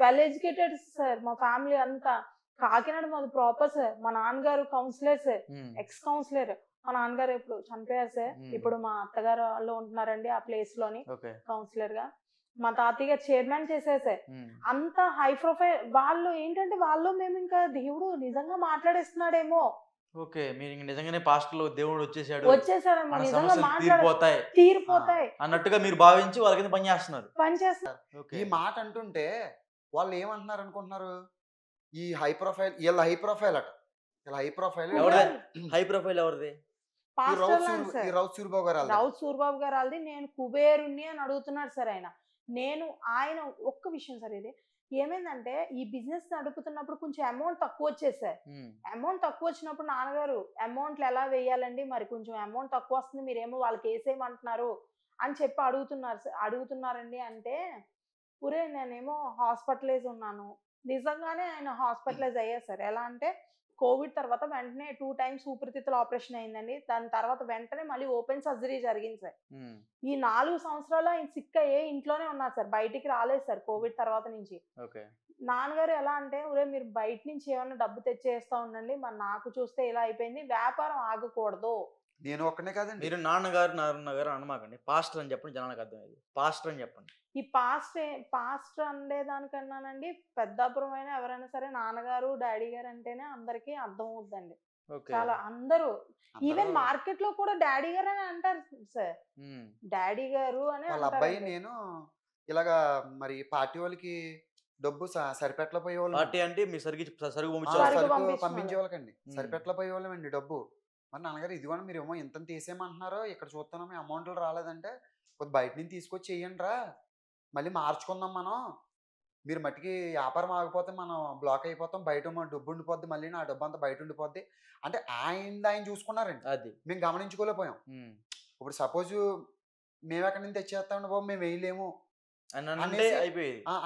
వెల్ ఎడ్యుకేటెడ్ సార్. మా ఫ్యామిలీ అంతా కాకినాడ మాది ప్రాపర్ సార్. మా నాన్నగారు కౌన్సిలర్ సార్, ఎక్స్ కౌన్సిలర్. మా నాన్నగారు ఇప్పుడు చనిపోయారు సార్, ఇప్పుడు మా అత్తగారు వాళ్ళు ఉంటున్నారండి ఆ ప్లేస్ లోని కౌన్సిలర్ గా. మా తాతయ్య చైర్మన్ చేశారు సార్. అంత హై ప్రొఫైల్ వాళ్ళు. ఏంటంటే వాళ్ళు మేము ఇంకా దేవుడు నిజంగా మాట్లాడేస్తున్నాడేమో, మీరు నిజంగానే పాస్టర్లో దేవుడు వచ్చేసాడు తీరిపోతాయి అన్నట్టుగా మీరు భావించి వాళ్ళ కింద పని చేస్తున్నారు. ఈ మాట అంటుంటే వాళ్ళు ఏమంటున్నారు అనుకుంటున్నారు? ఈ హై ప్రొఫైల్, వీళ్ళ హై ప్రొఫైల్ అట, ఇలా హై ప్రొఫైల్. హై ప్రొఫైల్ ఎవరిది? రౌత్ సూరిబాబు గారు వాళ్ళది. నేను కుబేరుణ్ణి అని అడుగుతున్నాడు సార్ ఆయన. ఆయన ఒక్క విషయం సార్, ఇది ఏమైందంటే ఈ బిజినెస్ నడుపుతున్నప్పుడు కొంచెం అమౌంట్ తక్కువ వచ్చేది సార్. అమౌంట్ తక్కువ వచ్చినప్పుడు నాన్నగారు అమౌంట్లు ఎలా వేయాలండి, మరి కొంచెం అమౌంట్ తక్కువ వస్తుంది, మీరేమో వాళ్ళకి వేసేయమంటున్నారు అని చెప్పి అడుగుతున్నారండి. అంటే ఊరే నేనేమో హాస్పిటలైజ్ ఉన్నాను. నిజంగానే ఆయన హాస్పిటలైజ్ అయ్యారు సార్. ఎలా అంటే కోవిడ్ తర్వాత వెంటనే 2 times ఊపిరితిత్తుల ఆపరేషన్ అయిందండి. దాని తర్వాత వెంటనే మళ్ళీ ఓపెన్ సర్జరీ జరిగింది సార్. ఈ 4 సంవత్సరాలు ఆయన సిక్ అయ్యే ఇంట్లోనే ఉన్నారు సార్, బయటికి రాలేదు సార్ కోవిడ్ తర్వాత నుంచి. నాన్నగారు ఎలా అంటే ఊరే మీరు బయట నుంచి ఏమన్నా డబ్బు తెచ్చేస్తా ఉండండి, మరి నాకు చూస్తే ఇలా అయిపోయింది, వ్యాపారం ఆగకూడదు, నేను ఒక్కనే కాదండి. మీరు నాన్నగారు నాన్నగారు అనమాకండి, పాస్టర్ అని చెప్పండి, జనానికి అర్థమైంది. పాస్టర్ అని చెప్పండి. ఈ పాస్టర్ అనేదానికన్నానండి, పెద్దాపురం అయినా ఎవరైనా సరే నాన్నగారు డాడీ గారు అంటేనే అందరికీ అర్థం అవుద్దండి. చాలా అందరూ ఈవెన్ మార్కెట్ లో కూడా డాడీ గారు అని అంటారు సార్. డాడీ గారు అని వాళ్ళ అబ్బాయి నేను ఇలాగా మరి పార్టీ వాళ్ళకి డబ్బు సరిపెట్ల పోయేవాళ్ళు. పార్టీ అంటే మీ సరుకు పంపించే వాళ్ళకండి. సరిపెట్ల పోయేవాళ్ళం అండి డబ్బు. మరి నాన్నగారు ఇదిగోండి మీరు ఏమో ఇంత తీసేయమంటున్నారో, ఇక్కడ చూస్తున్నాం మీ అమౌంట్లు రాలేదంటే కొద్ది బయట నుంచి తీసుకొచ్చి చెయ్యండి రా, మళ్ళీ మార్చుకుందాం మనం, మీరు మట్టికి వ్యాపారం ఆగిపోతే మనం బ్లాక్ అయిపోతాం, బయట మన డబ్బు ఉండిపోద్ది, మళ్ళీ నా డబ్బు అంతా బయట ఉండిపోద్ది అంటే ఆయన చూసుకున్నారండి. అది మేము గమనించుకోలేకపోయాం. ఇప్పుడు సపోజ్ మేము ఎక్కడి నుంచి తెచ్చేస్తామండి బాబు, మేము వేయలేము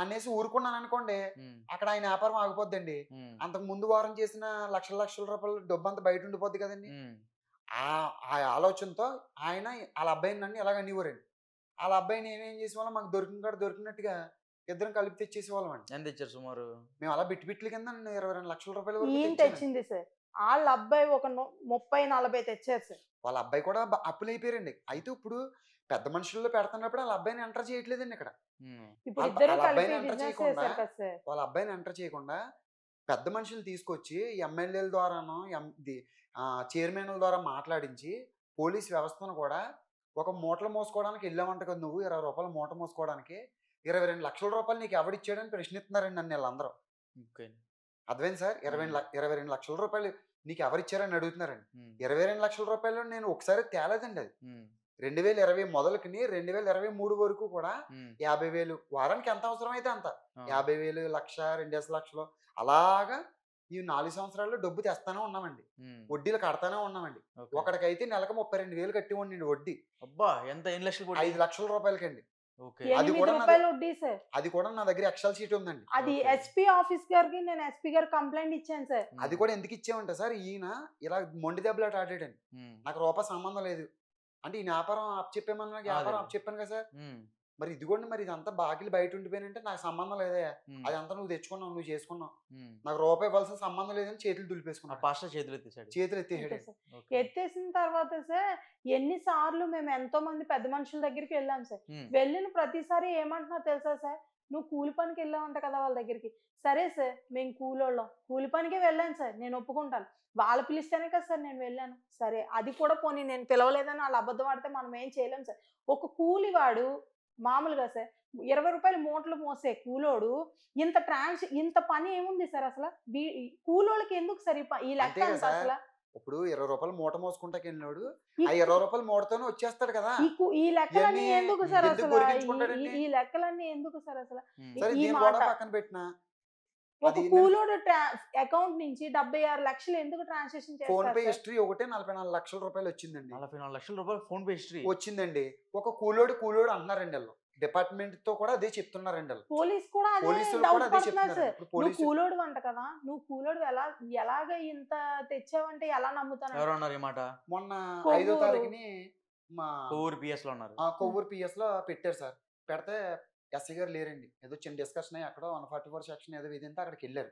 అనేసి ఊరుకున్నాను అనుకోండి, అక్కడ ఆయన వ్యాపారం ఆగిపోద్దండి. అంతకు ముందు వారం చేసిన లక్షల రూపాయలు డబ్బు అంతా బయట ఉండిపోద్ది కదండి. ఆ ఆలోచనతో ఆయన వాళ్ళ అబ్బాయిని నన్ను ఎలాగ అనేవారండి. వాళ్ళ అబ్బాయిని నేనేం చేసేవాళ్ళం, మాకు దొరికినట్టుగా ఇద్దరం కలిపి తెచ్చేసేవాళ్ళం అండి. ఎంత తెచ్చారు సుమారు? మేము అలా బిట్ల కింద 22 లక్షల రూపాయలు తెచ్చింది సార్. వాళ్ళ అబ్బాయి ఒక 30-40 తెచ్చారు సార్. వాళ్ళ అబ్బాయి కూడా అప్పులు అయిపోయారండి. అయితే ఇప్పుడు పెద్ద మనుషుల్లో పెడుతున్నప్పుడు వాళ్ళ అబ్బాయిని ఎంటర్ చేయట్లేదండి. ఇక్కడ వాళ్ళ అబ్బాయిని ఎంటర్ చేయకుండా పెద్ద మనుషులు తీసుకొచ్చి ఎమ్మెల్యేల ద్వారానో చైర్మన్ల ద్వారా మాట్లాడించి పోలీస్ వ్యవస్థను కూడా ఒక మూటలు మోసుకోవడానికి వెళ్ళామంట కదా నువ్వు, 20 రూపాయలు మూట మోసుకోవడానికి 22 లక్షల రూపాయలు నీకు ఎవరిచ్చాడని ప్రశ్నిస్తున్నారండి నన్ను వీళ్ళందరూ. అర్థమైంది సార్? 22 లక్షల రూపాయలు నీకు ఎవరిచ్చారని అడుగుతున్నారండి. 22 లక్షల రూపాయలు నేను ఒకసారి తేలేదండి. అది 2020 మొదలుకుని 2023 వరకు కూడా 50,000 వారానికి ఎంత అవసరం అయితే అంత 50,000, 1,00,000, 2 లక్షలు అలాగా ఈ 4 సంవత్సరాల్లో డబ్బు తెస్తానే ఉన్నామండి. వడ్డీలు కడతానే ఉన్నామండి. ఒకటికైతే నెలకు 32,000 కట్టి ఉండండి వడ్డీ. అబ్బా, ఎంత 5 లక్షల రూపాయలకండి. అది కూడా నా దగ్గర ఎక్సెల్ షీట్ ఉందండి. అది ఎస్పీ ఆఫీస్ గారికి నేను ఎస్పీ గారు కంప్లైంట్ ఇచ్చాను సార్. అది కూడా ఎందుకు ఇచ్చామంటే సార్, ఈయన ఇలా మొండి దెబ్బలాట ఆడాడండి. నాకు రూపాయి సంబంధం లేదు అంటే ఈ వ్యాపారం అప్పచెప్పామన్నా వ్యాపారం అప్పచెప్పాను కదా సార్. మరి ఇదిగోండి, మరి ఇదంతా బాకీలు బయట ఉండిపోయినంటే నాకు సంబంధం లేదే, అదంతా నువ్వు తెచ్చుకున్నావు, నువ్వు చేసుకున్నావు, నాకు రూపాయి ఇవ్వాల్సిన సంబంధం లేదని చేతులు దులిపేసుకున్నాను. పాస్టర్ చేతులు ఎత్తేసాడు. ఎత్తేసిన తర్వాత సార్ ఎన్నిసార్లు మేము ఎంతో మంది పెద్ద మనుషుల దగ్గరికి వెళ్ళాం సార్. వెళ్ళిన ప్రతిసారి ఏమంటున్నా తెలుసా సార్, నువ్వు కూలి పనికి వెళ్ళావంట కదా వాళ్ళ దగ్గరికి. సరే సార్, మేము కూలి పనికే వెళ్ళాను సార్, నేను ఒప్పుకుంటాను. వాళ్ళు పిలిస్తేనే కదా సార్ నేను వెళ్ళాను. సరే, అది కూడా పోనీ నేను పిలవలేదని వాళ్ళు అబద్ధం ఆడితే మనం ఏం చేయలేం సార్. ఒక కూలివాడు మామూలుగా సార్ 20 రూపాయలు మూటలు మోసే కూలోడు ఇంత పని ఏముంది సార్ అసలు? కూలోళ్ళకి ఎందుకు సార్ ఈ లెక్క అసలు? ఇప్పుడు 20 రూపాయలు మూట మోసుకుంటాకి వెళ్ళినాడు, ఆ 20 రూపాయలు మూటతోనే వచ్చేస్తాడు కదా. ఈ లెక్కలన్నీ ఎందుకు సార్ అసలు? ఈ లెక్కలన్నీ ఎందుకు సార్ అసలు? పక్కన పెట్టినా ఒక కూలోడు అకౌంట్ నుంచి 76 లక్షలు ఎందుకు ట్రాన్సాక్షన్ చేస్తారు? ఫోన్ పే హిస్టరీ ఒకటే 44 లక్షల రూపాయలు వచ్చిందండి. 44 లక్షల రూపాయలు ఫోన్ పే హిస్టరీ వచ్చిందండి. ఒక కూలోడు అంటున్నారండి వాళ్ళు, డిపార్ట్మెంట్ తో కూడా అదే చెప్తున్నారండి వాళ్ళు. పోలీసులు కూడా అదే చెప్తున్నారు. నువ్వు కూలోడు అంట కదా, నువ్వు కూలోడు ఎలాగ ఇంత తెచ్చావంటే ఎలా నమ్ముతాను? ఎవరన్నారు ఈ మాట? మొన్న 5వ తారీఖుని మా కొవ్వూరు పిఎస్ లో ఉన్నారు. కొవ్వూరు పిఎస్ లో పెట్టారు సార్. పెడితే ఎస్ఐ గారు లేరండి. ఏదో చిన్న డిస్కషన్ అయ్యి అక్కడ 144 సెక్షన్ ఏదో విధింటే అక్కడికి వెళ్ళారు.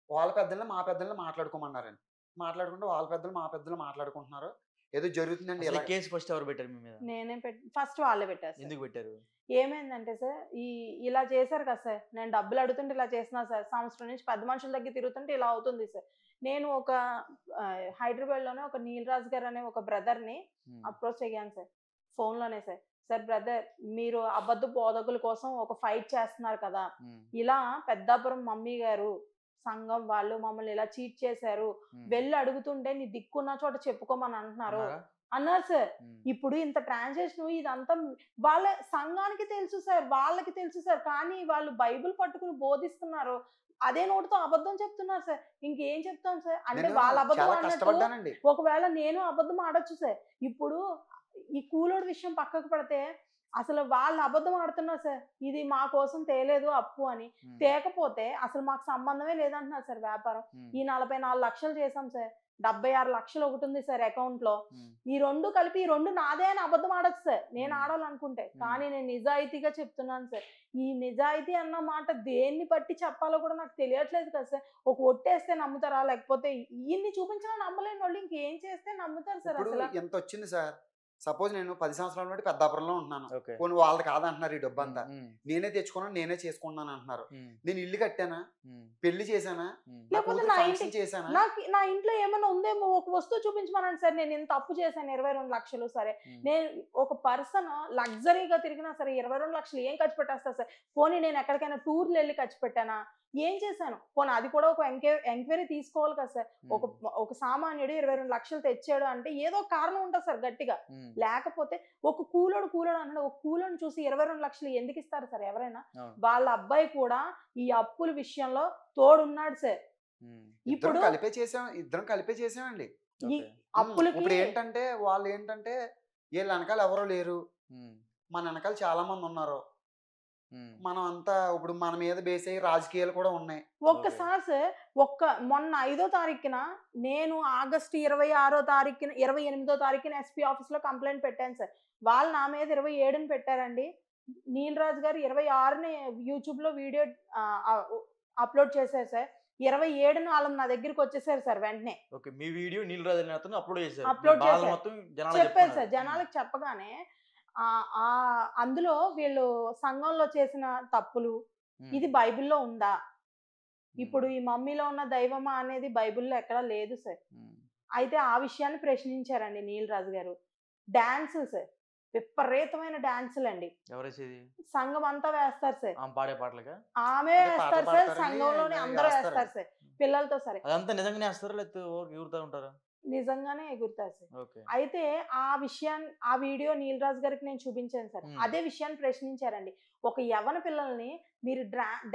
వాళ్ళ పెద్దలు మా పెద్దలు మాట్లాడుకోమన్నారండి. మాట్లాడుకుంటే వాళ్ళ పెద్దలు మా పెద్దలు మాట్లాడుకుంటున్నారు, ఏదో జరుగుతుందండి. కేసు ఫస్ట్ ఎవరు పెట్టారు మీ మీద? నేనే ఫస్ట్ వాళ్ళే పెట్టారు. ఎందుకు పెట్టారు? ఏమైందంటే సార్, ఇలా చేశారు కదా సార్, నేను డబ్బులు అడుగుతుంటే ఇలా చేస్తున్నా సార్, సంవత్సరం నుంచి పెద్ద మనుషుల దగ్గర తిరుగుతుంటే ఇలా అవుతుంది సార్. నేను ఒక హైదరాబాద్ లోనే ఒక నీలరాజు గారు అనే ఒక బ్రదర్ ని అప్రోచ్ అయ్యాను సార్, ఫోన్ లోనే సార్. సార్ బ్రదర్, మీరు అబద్ధ బోధకుల కోసం ఒక ఫైట్ చేస్తున్నారు కదా, ఇలా పెద్దాపురం మమ్మీ గారు సంఘం వాళ్ళు మమ్మల్ని ఇలా చీట్ చేశారు, వెళ్ళి అడుగుతుంటే నీ దిక్కున్న చోట చెప్పుకోమని అంటున్నారు అన్నారు సార్. ఇప్పుడు ఇంత ట్రాన్సాక్షన్ ఇదంతా వాళ్ళ సంఘానికి తెలుసు సార్, వాళ్ళకి తెలుసు సార్, కానీ వాళ్ళు బైబిల్ పట్టుకుని బోధిస్తున్నారు, అదే నోటితో అబద్ధం చెప్తున్నారు సార్. ఇంకేం చెప్తాం సార్? అంటే వాళ్ళ అబద్ధం అన్నట్టు ఒకవేళ నేను అబద్ధం ఆడొచ్చు సార్. ఇప్పుడు ఈ కూలోడు విషయం పక్కకు పడితే అసలు వాళ్ళు అబద్ధం ఆడుతున్నారు సార్, ఇది మా కోసం తేలేదు అప్పు అని. తేకపోతే అసలు మాకు సంబంధమే లేదంటున్నారు సార్ వ్యాపారం. ఈ 44 లక్షలు చేసాం సార్, 76 లక్షలు ఒకటి ఉంది సార్ అకౌంట్ లో. ఈ రెండు కలిపి ఈ రెండు నాదే అని అబద్ధం ఆడచ్చు సార్ నేను ఆడాలనుకుంటే. కానీ నేను నిజాయితీగా చెప్తున్నాను సార్. ఈ నిజాయితీ అన్న మాట దేన్ని బట్టి చెప్పాలో కూడా నాకు తెలియట్లేదు కదా సార్. ఒక ఒట్టేస్తే నమ్ముతారా, లేకపోతే ఇన్ని చూపించినా నమ్మలేని వాళ్ళు ఇంకేం చేస్తే నమ్ముతారు సార్? అసలు ఎంత వచ్చింది సార్? సపోజ్ నేను 10 సంవత్సరాల నుండి పెద్దాపురంలో ఉంటున్నాను, కొన్ని వాళ్ళది కాదంటున్నారు ఈ డబ్బు అంతా, నేనే తెచ్చుకున్నాను నేనే చేసుకున్నాను అంటున్నారు. నేను ఇల్లు కట్టానా, పెళ్లి చేశానా, లేకపోతే చేశానా? నా ఇంట్లో ఏమైనా ఉందేమో ఒక వస్తువు చూపించమనండి సార్. నేను ఇంత అప్పు చేశాను 22 లక్షలు. సరే నేను ఒక పర్సన్ లగ్జరీగా తిరిగినా సరే 22 లక్షలు ఏం ఖర్చు పెట్టేస్తా సార్? పోనీ నేను ఎక్కడికైనా టూర్లు వెళ్ళి ఖర్చు పెట్టానా, ఏం చేశాను? పోనీ అది కూడా ఒక ఎంక్వైరీ తీసుకోవాలి కదా సార్. ఒక సామాన్యుడు 22 లక్షలు తెచ్చాడు అంటే ఏదో కారణం ఉంటుంది సార్ గట్టిగా. లేకపోతే ఒక కూలోడు అన్నాడు, ఒక కూలోని చూసి 22 లక్షలు ఎందుకు ఇస్తారు సార్ ఎవరైనా? వాళ్ళ అబ్బాయి కూడా ఈ అప్పుల విషయంలో తోడున్నాడు సార్. ఇప్పుడు ఇద్దరం కలిపే చేసామండి. అప్పులకి ఇప్పుడు ఏంటంటే వాళ్ళు ఏంటంటే వీళ్ళ వెనకాల ఎవరో లేరు, మన వెనకాల చాలా మంది ఉన్నారు. మనం అంతా ఇప్పుడు మన మీద బేస్ అయ్యి రాజకీయాలు కూడా ఉన్నాయి. ఒక్కసారి సార్ మొన్న 5వ తారీఖున నేను ఆగస్టు 26వ తారీఖున 28వ తారీఖున ఎస్పీ ఆఫీస్ లో కంప్లైంట్ పెట్టాను సార్. వాళ్ళు నా మీద 27ని పెట్టారండి. నీలరాజు గారు 26ని యూట్యూబ్ లో వీడియో అప్లోడ్ చేశారు సార్. 27ని వాళ్ళు నా దగ్గరికి వచ్చేసారు సార్ వెంటనే. మీ వీడియో నీలరాజు అప్లోడ్ చేశారు. చెప్పారు సార్. జనాలకు చెప్పగానే అందులో వీళ్ళు సంఘంలో చేసిన తప్పులు ఇది బైబిల్లో ఉందా, ఇప్పుడు ఈ మమ్మీలో ఉన్న దైవమా అనేది బైబిల్లో ఎక్కడా లేదు సార్. అయితే ఆ విషయాన్ని ప్రశ్నించారండి నీలరాజు గారు. డాన్సులు సార్, విపరీతమైన డాన్సులు అండి. సంఘం అంతా వేస్తారు సార్. ఆమె వేస్తారు సార్, సంఘంలోనే అందరూ వేస్తారు సార్, పిల్లలతో సరే. నిజంగానే ఎగురుతారు సార్. అయితే ఆ వీడియో నీలరాజు గారికి నేను చూపించాను సార్. అదే విషయాన్ని ప్రశ్నించారండి. ఒక యవ్వన పిల్లల్ని మీరు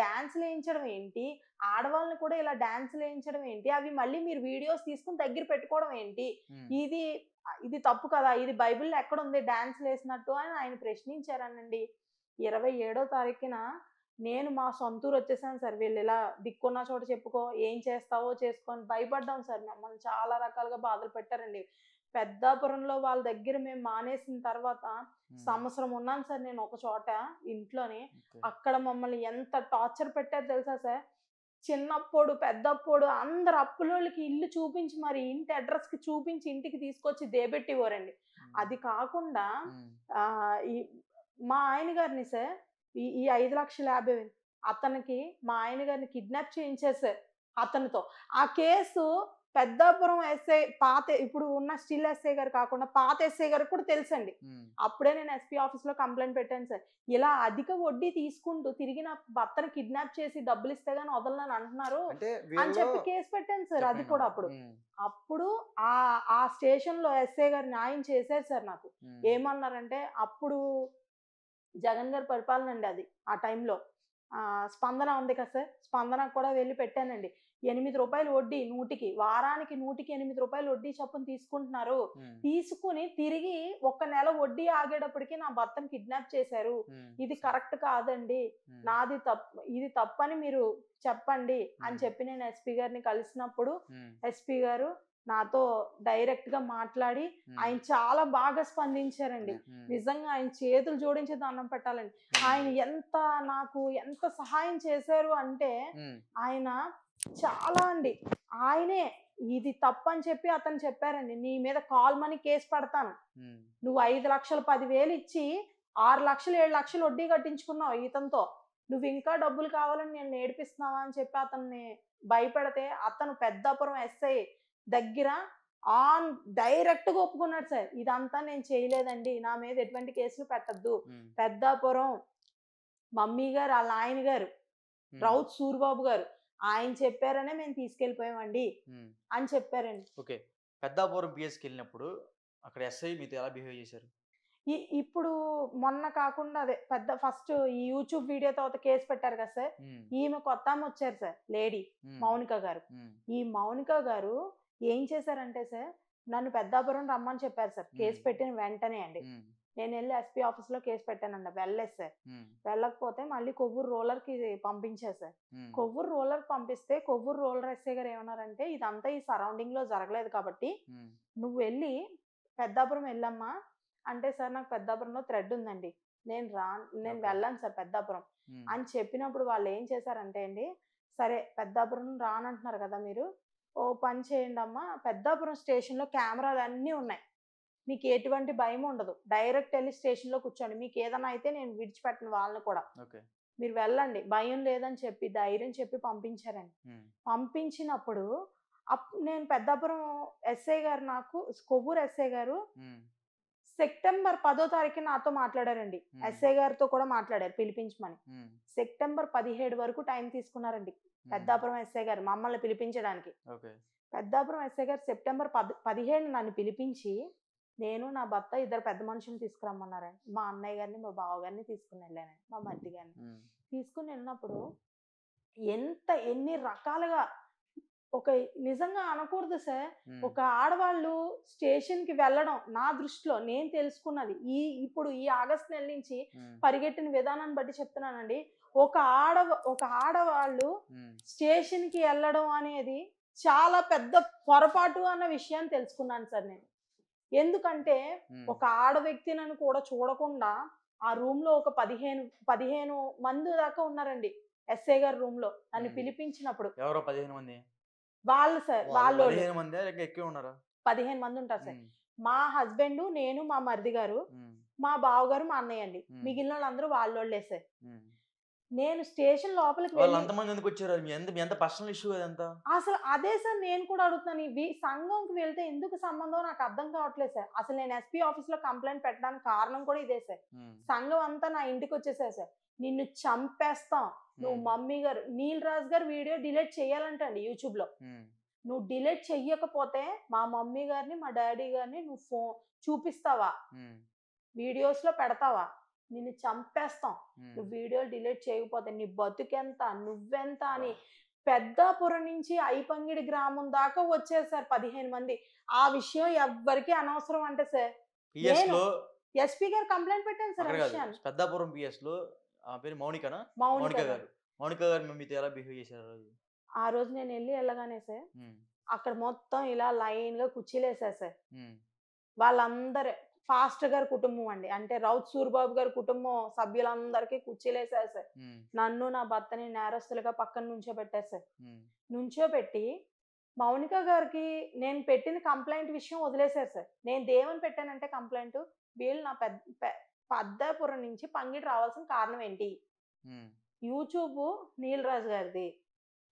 డాన్సులు వేయించడం ఏంటి, ఆడవాళ్ళని కూడా ఇలా డాన్సులు వేయించడం ఏంటి, అవి మళ్ళీ మీరు వీడియోస్ తీసుకుని దగ్గర పెట్టుకోవడం ఏంటి, ఇది తప్పు కదా, ఇది బైబిల్లో ఎక్కడ ఉంది డాన్సులు వేసినట్టు అని ఆయన ప్రశ్నించారనండి. 27వ తారీఖున నేను మా సొంతూరు వచ్చేసాను సార్. వీళ్ళు ఇలా దిక్కున్న చోట చెప్పుకో, ఏం చేస్తావో చేసుకొని భయపడ్డాం సార్. మమ్మల్ని చాలా రకాలుగా బాధలు పెట్టారండి. పెద్దాపురంలో వాళ్ళ దగ్గర మేము మానేసిన తర్వాత సంవత్సరం ఉన్నాను సార్ నేను ఒక చోట ఇంట్లోనే. అక్కడ మమ్మల్ని ఎంత టార్చర్ పెట్టారు తెలుసా సార్. చిన్నప్పుడు పెద్దప్పుడు అందరు అప్పులోళ్ళకి ఇల్లు చూపించి మరి ఇంటి అడ్రస్ కి చూపించి ఇంటికి తీసుకొచ్చి దేబెట్టివ్వరండి. అది కాకుండా మా ఆయన గారిని సార్ ఈ 5,50,000 అతనికి మా ఆయన గారిని కిడ్నాప్ చేయించారు సార్ అతనితో. ఆ కేసు పెద్దాపురం ఎస్ఐ ఇప్పుడు ఉన్న స్టిల్ ఎస్ఐ గారు కాకుండా పాత ఎస్ఐ గారికి కూడా తెలుసండి. అప్పుడే నేను ఎస్పీ ఆఫీస్ లో కంప్లైంట్ పెట్టాను సార్. ఇలా అధిక వడ్డీ తీసుకుంటూ తిరిగి నా భర్తను కిడ్నాప్ చేసి డబ్బులు ఇస్తే గానీ వదలనని అంటున్నారు అని చెప్పి కేసు పెట్టాను సార్. అది కూడా అప్పుడు ఆ స్టేషన్ లో ఎస్ఐ గారు న్యాయం చేశారు సార్ నాకు. ఏమన్నారంటే అప్పుడు జగన్ గారి పరిపాలన అండి అది. ఆ టైంలో స్పందన ఉంది కదా సార్, స్పందన కూడా వెళ్ళి పెట్టానండి. 8 రూపాయలు వడ్డీ 100కి, వారానికి 100కి 8 రూపాయలు వడ్డీ చొప్పున తీసుకుంటున్నారు. తీసుకుని తిరిగి 1 నెల వడ్డీ ఆగేటప్పటికి నా భర్తను కిడ్నాప్ చేశారు. ఇది కరెక్ట్ కాదండి, నాది తప్పు, ఇది తప్పని మీరు చెప్పండి అని చెప్పి నేను ఎస్పీ గారిని కలిసినప్పుడు ఎస్పీ గారు నాతో డైరెక్ట్ గా మాట్లాడి ఆయన చాలా బాగా స్పందించారండి. నిజంగా ఆయన చేతులు జోడించి దండం పెట్టాలండి. ఆయన నాకు ఎంత సహాయం చేశారు అంటే ఆయన చాలా అండి. ఆయనే ఇది తప్పని చెప్పి అతను చెప్పారండి, నీ మీద కాల్ మనీ కేసు పెడతాను, నువ్వు 5 లక్షలు 10,000 ఇచ్చి 6 లక్షలు 7 లక్షలు వడ్డీ కట్టించుకున్నావు ఇతనితో, నువ్వు ఇంకా డబ్బులు కావాలని నేను నేర్పిస్తున్నావా అని చెప్పి అతన్ని భయపెడితే అతను పెద్దాపురం ఎస్ఐ దగ్గర డైరెక్ట్ గా ఒప్పుకున్నాడు సార్. ఇదంతా నేను చేయలేదండి, నా మీద ఎటువంటి కేసులు పెట్టద్దు, పెద్దాపురం మమ్మీ గారు వాళ్ళ ఆయన గారు రౌత్ సూరిబాబు గారు ఆయన చెప్పారనే మేము తీసుకెళ్లిపోయామండి అని చెప్పారండి. ఓకే, పెద్దాపురం పిఎస్కి వెళ్ళినప్పుడు అక్కడ ఎస్ఐ మీతో ఎలా బిహేవ్ చేశారు? ఇప్పుడు మొన్న కాకుండా అదే ఫస్ట్ ఈ యూట్యూబ్ వీడియో తర్వాత కేసు పెట్టారు కదా సార్, ఈమె కొత్త ఆమె వచ్చారు సార్, లేడీ మౌనిక గారు. ఈ మౌనిక గారు ఏం చేశారంటే సార్ నన్ను పెద్దాపురం రమ్మని చెప్పారు సార్ కేసు పెట్టిన వెంటనే అండి. నేను వెళ్ళి ఎస్పీ ఆఫీస్లో కేసు పెట్టానండి. వెళ్ళలేదు సార్. వెళ్ళకపోతే మళ్ళీ కొవ్వూరు రోలర్కి పంపించారు సార్. కొవ్వూరు రోలర్కి పంపిస్తే కొవ్వూరు రోలర్ ఎస్ఐ గారు ఏమన్నారంటే ఇదంతా ఈ సరౌండింగ్లో జరగలేదు కాబట్టి నువ్వు వెళ్ళి పెద్దాపురం వెళ్ళమ్మా అంటే, సార్ నాకు పెద్దాపురంలో థ్రెడ్ ఉందండి, నేను వెళ్ళాను సార్ పెద్దాపురం అని చెప్పినప్పుడు వాళ్ళు ఏం చేశారంటే అండి, సరే పెద్దాపురం రానంటున్నారు కదా మీరు, ఓ పని చేయండి అమ్మా, పెద్దాపురం స్టేషన్లో కెమెరాలు అన్నీ ఉన్నాయి, మీకు ఎటువంటి భయం ఉండదు, డైరెక్ట్ వెళ్ళి స్టేషన్లో కూర్చోండి, మీకు ఏదైనా అయితే నేను విడిచిపెట్టను వాళ్ళని కూడా, మీరు వెళ్ళండి, భయం లేదని చెప్పి ధైర్యం చెప్పి పంపించారండి. పంపించినప్పుడు నేను పెద్దాపురం ఎస్ఐ గారు, నాకు కొవ్వూరు ఎస్ఐ గారు సెప్టెంబర్ 10వ తారీఖు నాతో మాట్లాడారండి. ఎస్ఐ గారితో కూడా మాట్లాడారు పిలిపించమని. సెప్టెంబర్ 17 వరకు టైం తీసుకున్నారండి పెద్దాపురం ఎస్ఐ గారు మమ్మల్ని పిలిపించడానికి. పెద్దాపురం ఎస్ఐ గారు సెప్టెంబర్ 17 నన్ను పిలిపించి నేను నా భర్త ఇద్దరు పెద్ద మనుషులు తీసుకురమ్మన్నారండి. మా అన్నయ్య గారిని మా బావగారిని తీసుకుని వెళ్ళానండి, మా మరిది గారిని తీసుకుని వెళ్ళినప్పుడు ఎన్ని రకాలుగా ఒక నిజంగా అనకూడదు సార్, ఒక ఆడవాళ్ళు స్టేషన్కి వెళ్ళడం నా దృష్టిలో నేను తెలుసుకున్నది ఇప్పుడు ఈ ఆగస్టు నెల నుంచి పరిగెట్టిన విధానాన్ని బట్టి చెప్తున్నానండి, ఒక ఆడవాళ్ళు స్టేషన్కి వెళ్ళడం అనేది చాలా పెద్ద పొరపాటు అన్న విషయాన్ని తెలుసుకున్నాను సార్ నేను. ఎందుకంటే ఒక ఆడ వ్యక్తిని కూడా చూడకుండా ఆ రూమ్ లో ఒక 15 మంది దాకా ఉన్నారండి ఎస్ఐ గారి రూమ్ లో. నన్ను పిలిపించినప్పుడు ఎవరో 15 మంది వాళ్ళు సార్, వాళ్ళు 15 మంది ఉంటారు సార్. మా హస్బెండ్, నేను, మా మరిది గారు, మా బావగారు, మా అన్నయ్య అండి. మిగిలిన వాళ్ళందరూ వాళ్ళోళ్ళే సార్. నేను స్టేషన్ లోపలికి అసలు అదే సార్ నేను కూడా అడుగుతున్నాను, సంఘంకి వెళ్తే ఎందుకు సంబంధం నాకు అర్థం కావట్లేదు సార్. అసలు నేను ఎస్పీ ఆఫీస్ లో కంప్లైంట్ పెట్టడానికి కారణం కూడా ఇదే సార్. సంఘం అంతా నా ఇంటికి వచ్చేసారు సార్, నిన్ను చంపేస్తాం, నువ్వు మమ్మీ గారు నీల్ రాజు గారు వీడియో డిలీట్ చేయాలంటండి యూట్యూబ్ లో, నువ్వు డిలీట్ చెయ్యకపోతే మా మమ్మీ గారిని మా డాడీ గారిని నువ్వు చూపిస్తావా, వీడియోస్ లో పెడతావా, నిన్ను చంపేస్తాం, నువ్వు వీడియోలు డిలీట్ చేయకపోతే నీ బతుకెంత, నువ్వెంత అని పెద్దాపురం నుంచి ఐపంగిడి గ్రామం దాకా వచ్చారు సార్ 15 మంది. ఆ విషయం ఎవ్వరికి అనవసరం అంటే సార్ ఎస్పీ గారు కంప్లైంట్ పెట్టాను సార్. పెద్దాపురం పిఎస్ లో మౌనిక గారు మీతో ఎలా బిహేవ్ చేశారు ఆ రోజు? నేను వెళ్ళగానే సార్ అక్కడ మొత్తం ఇలా లైన్ గా కుర్చీలేసారు సార్. వాళ్ళందరూ ఫాస్టర్ గారి కుటుంబం అండి, అంటే రౌత్ సూరిబాబు గారి కుటుంబం సభ్యులందరికీ కుర్చీలేసారు సార్. నన్ను నా భర్తని నేరస్తులుగా పక్కన నుంచోబెట్టారు సార్. నుంచోబెట్టి మౌనిక గారికి నేను పెట్టిన కంప్లైంట్ విషయం వదిలేశారు సార్. నేను దేవని పెట్టానంటే కంప్లైంట్, వీళ్ళు నా పెద్దాపురం నుంచి పంగిడి రావాల్సిన కారణం ఏంటి, యూట్యూబ్ నీలరాజు గారిది,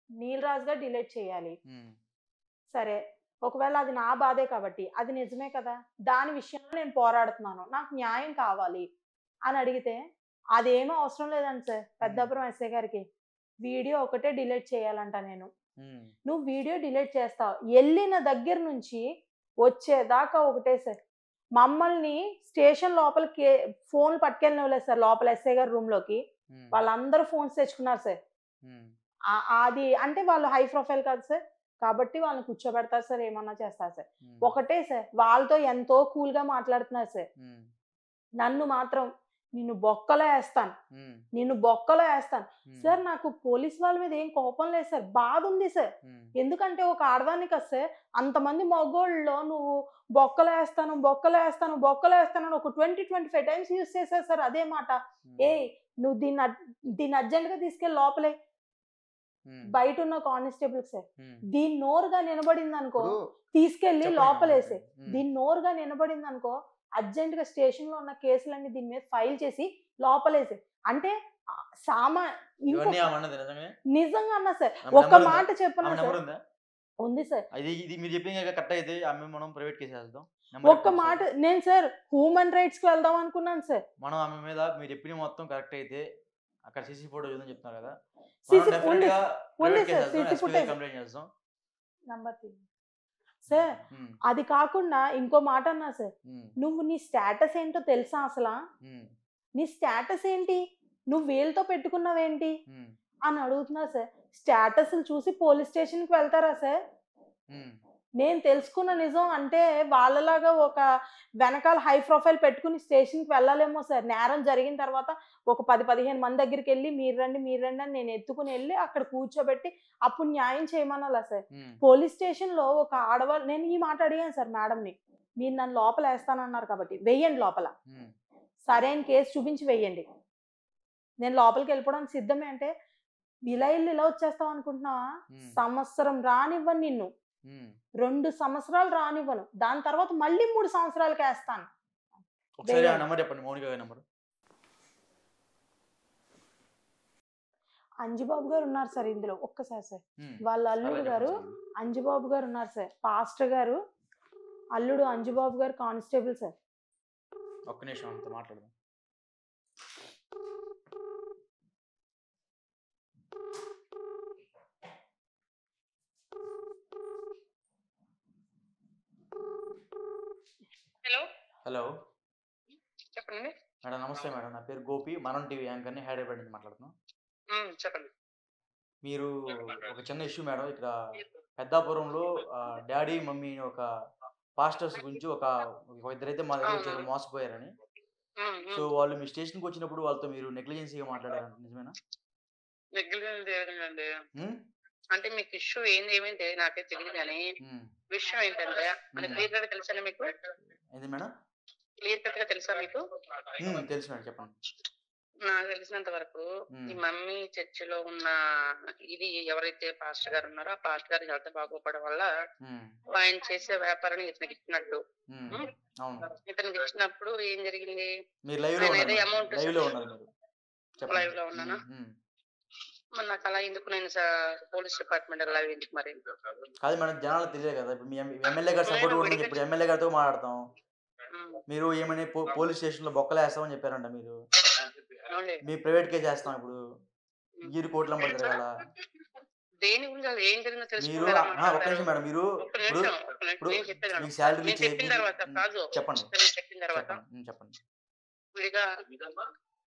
నీలరాజు గారు డిలీట్ చేయాలి. సరే ఒకవేళ అది నా బాధే కాబట్టి అది నిజమే కదా, దాని విషయంలో నేను పోరాడుతున్నాను, నాకు న్యాయం కావాలి అని అడిగితే అదేమో అవసరం లేదండి సార్. పెద్దాపురం ఎస్ఐ గారికి వీడియో ఒకటే డిలీట్ చేయాలంట. నువ్వు వీడియో డిలీట్ చేస్తావు, వెళ్ళిన దగ్గర నుంచి వచ్చేదాకా ఒకటే సార్. మమ్మల్ని స్టేషన్ లోపలికి ఫోన్లు పట్టుకెళ్ళినవ్వలేదు సార్. లోపల ఎస్ఐ గారి రూమ్ లోకి వాళ్ళందరూ ఫోన్స్ తెచ్చుకున్నారు సార్. అది అంటే వాళ్ళు హై ప్రొఫైల్ కాదు సార్ కాబట్టి వాళ్ళని కూర్చోబెడతారు సార్, ఏమన్నా చేస్తారు సార్. ఒకటే సార్, వాళ్ళతో ఎంతో కూల్ గా మాట్లాడుతున్నారు సార్. నన్ను మాత్రం నిన్ను బొక్కలో వేస్తాను, నిన్ను బొక్కలో వేస్తాను సార్. నాకు పోలీస్ వాళ్ళ మీద ఏం కోపం లేదు సార్, బాధ ఉంది సార్. ఎందుకంటే ఒక ఆడదాన్ని కదా సార్, అంతమంది మగోళ్ళలో నువ్వు బొక్కలు వేస్తాను బొక్కలు వేస్తాను బొక్కలు వేస్తాను ఒక 20-25 టైమ్స్ యూజ్ చేశారు సార్ అదే మాట. నువ్వు దీన్ని అర్జెంట్ గా తీసుకెళ్ళి లోపలే, బయట ఉన్న కానిస్టేబుల్ సార్ దీని నోరుగా నిలబడింది అనుకో తీసుకెళ్లి లోపలేసే, దీని నోరుగా నిలబడింది అనుకో అర్జెంట్ గా స్టేషన్ లో ఉన్న కేసులన్నీ దీని మీద ఫైల్ చేసి లోపలేసే. అంటే నిజంగా అన్నా సార్, ఒక మాట చెప్పను సార్, ఉంది సార్. ఒక్క మాట, నేను సార్ హ్యూమన్ రైట్స్ కి వెళ్దాం అనుకున్నాను సార్. మనం ఆమె మీద మీరు చెప్పిన మొత్తం కరెక్ట్ అయితే అక్కడ సీసీ ఫోటో చూద్దాం చెప్తున్నారు కదా, సార్. అది కాకుండా ఇంకో మాట అన్నా సార్, నువ్వు నీ స్టేటస్ ఏంటో తెలుసా అసలు, నీ స్టేటస్ ఏంటి, నువ్వు వీళ్ళతో పెట్టుకున్నావేంటి అని అడుగుతున్నా సార్. స్టేటస్ చూసి పోలీస్ స్టేషన్ కి వెళ్తారా సార్? నేను తెలుసుకున్న నిజం అంటే వాళ్ళలాగా ఒక వెనకాల హై ప్రొఫైల్ పెట్టుకుని స్టేషన్కి వెళ్ళాలేమో సార్. నేరం జరిగిన తర్వాత ఒక 10-15 మంది దగ్గరికి వెళ్ళి మీరు రండి అని నేను ఎత్తుకుని వెళ్ళి అక్కడ కూర్చోబెట్టి అప్పుడు న్యాయం చేయమనాలా సార్. పోలీస్ స్టేషన్లో ఒక ఆడవాళ్ళు, నేను ఈ మాట అడిగాను సార్ మేడంని, మీరు నన్ను లోపల వేస్తానన్నారు కాబట్టి వెయ్యండి లోపల, సరైన కేసు చూపించి వెయ్యండి, నేను లోపలికి వెళ్ళిపోవడానికి సిద్ధమే అంటే, ఇలా వచ్చేస్తావు అనుకుంటున్నావా? సంవత్సరం రానివ్వను నిన్ను, 2 సంవత్సరాలు రానివ్వను, దాని తర్వాత మళ్ళీ 3 సంవత్సరాలకి వేస్తాను. అంజుబాబు గారు ఉన్నారు సార్ ఇందులో, ఒక్కసారి సార్. వాళ్ళ అల్లుడు గారు అంజుబాబు గారు ఉన్నారు సార్, పాస్టర్ గారు అల్లుడు అంజుబాబు గారు కానిస్టేబుల్ సార్. ఒక్క నిమిషం అంతా మాట్లాడదాం. హలో చెప్పండి మేడం. నమస్తే మేడం, నా పేరు గోపి, మనం టీవీ యాంకర్ని, హైదరాబాద్ నుంచి మాట్లాడుతున్నాం. చెప్పండి. మీరు ఒక చిన్న ఇష్యూ మేడం, ఇక్కడ పెద్దాపురంలో డాడీ మమ్మీ ఒక పాస్టర్స్ గురించి ఒక ఇద్దరైతే మా దగ్గర వచ్చారు మోసపోయారని. సో వాళ్ళు మీ స్టేషన్కి వచ్చినప్పుడు వాళ్ళతో మీరు నెగ్లిజెన్సీగా మాట్లాడారంట, నిజమేనా? అంటే మీకు ఇష్యూ ఏమైంది నాకే తెలియదు, కానీ విషయం ఏంటంటే మనకి క్లియర్ గా తెలుసా మీకు? ఏంది మేడం? క్లియర్ కట్ గా తెలుసా మీకు? తెలుసు మేడం, చెప్పండి. నాకు తెలిసినంత వరకు ఈ మమ్మీ చర్చిలో ఉన్న ఇది ఎవరైతే పాస్టర్ గారు ఉన్నారో ఆ పాస్టర్ గారి హెల్త్ బాగోపడం వల్ల ఆయన చేసే వ్యాపారాన్ని ఇతనికి ఇచ్చినట్టు, ఇతనికి ఇచ్చినప్పుడు ఏం జరిగింది, ఏదో అమౌంట్ లైవ్ లో ఉన్నానా, మరి నాకు అలా ఎందుకు, నేను పోలీస్ డిపార్ట్మెంట్ అలా ఎందుకు మరి? కాదు మేడం, జనాలు తెలియదు కదా, ఇప్పుడు మీ ఎమ్మెల్యే గారు సపోర్ట్ ఉంటుంది, ఇప్పుడు ఎమ్మెల్యే గారితో మాట్లాడతాం. మీరు ఏమని పోలీస్ స్టేషన్ లో బొక్కలు వేస్తామని చెప్పారంట, మీరు మీ ప్రైవేట్ కేసు చేస్తాం ఇప్పుడు, ఈరు కోట్ల పడతారు కదా. దేని గురించి ఏం జరిగిందో మీరు ఒక్క నిమిషం మేడం, మీరు మీకు శాలరీ చెప్పిన తర్వాత కాదు, చెప్పండి చెప్పిన తర్వాత చెప్పండి. విడిగా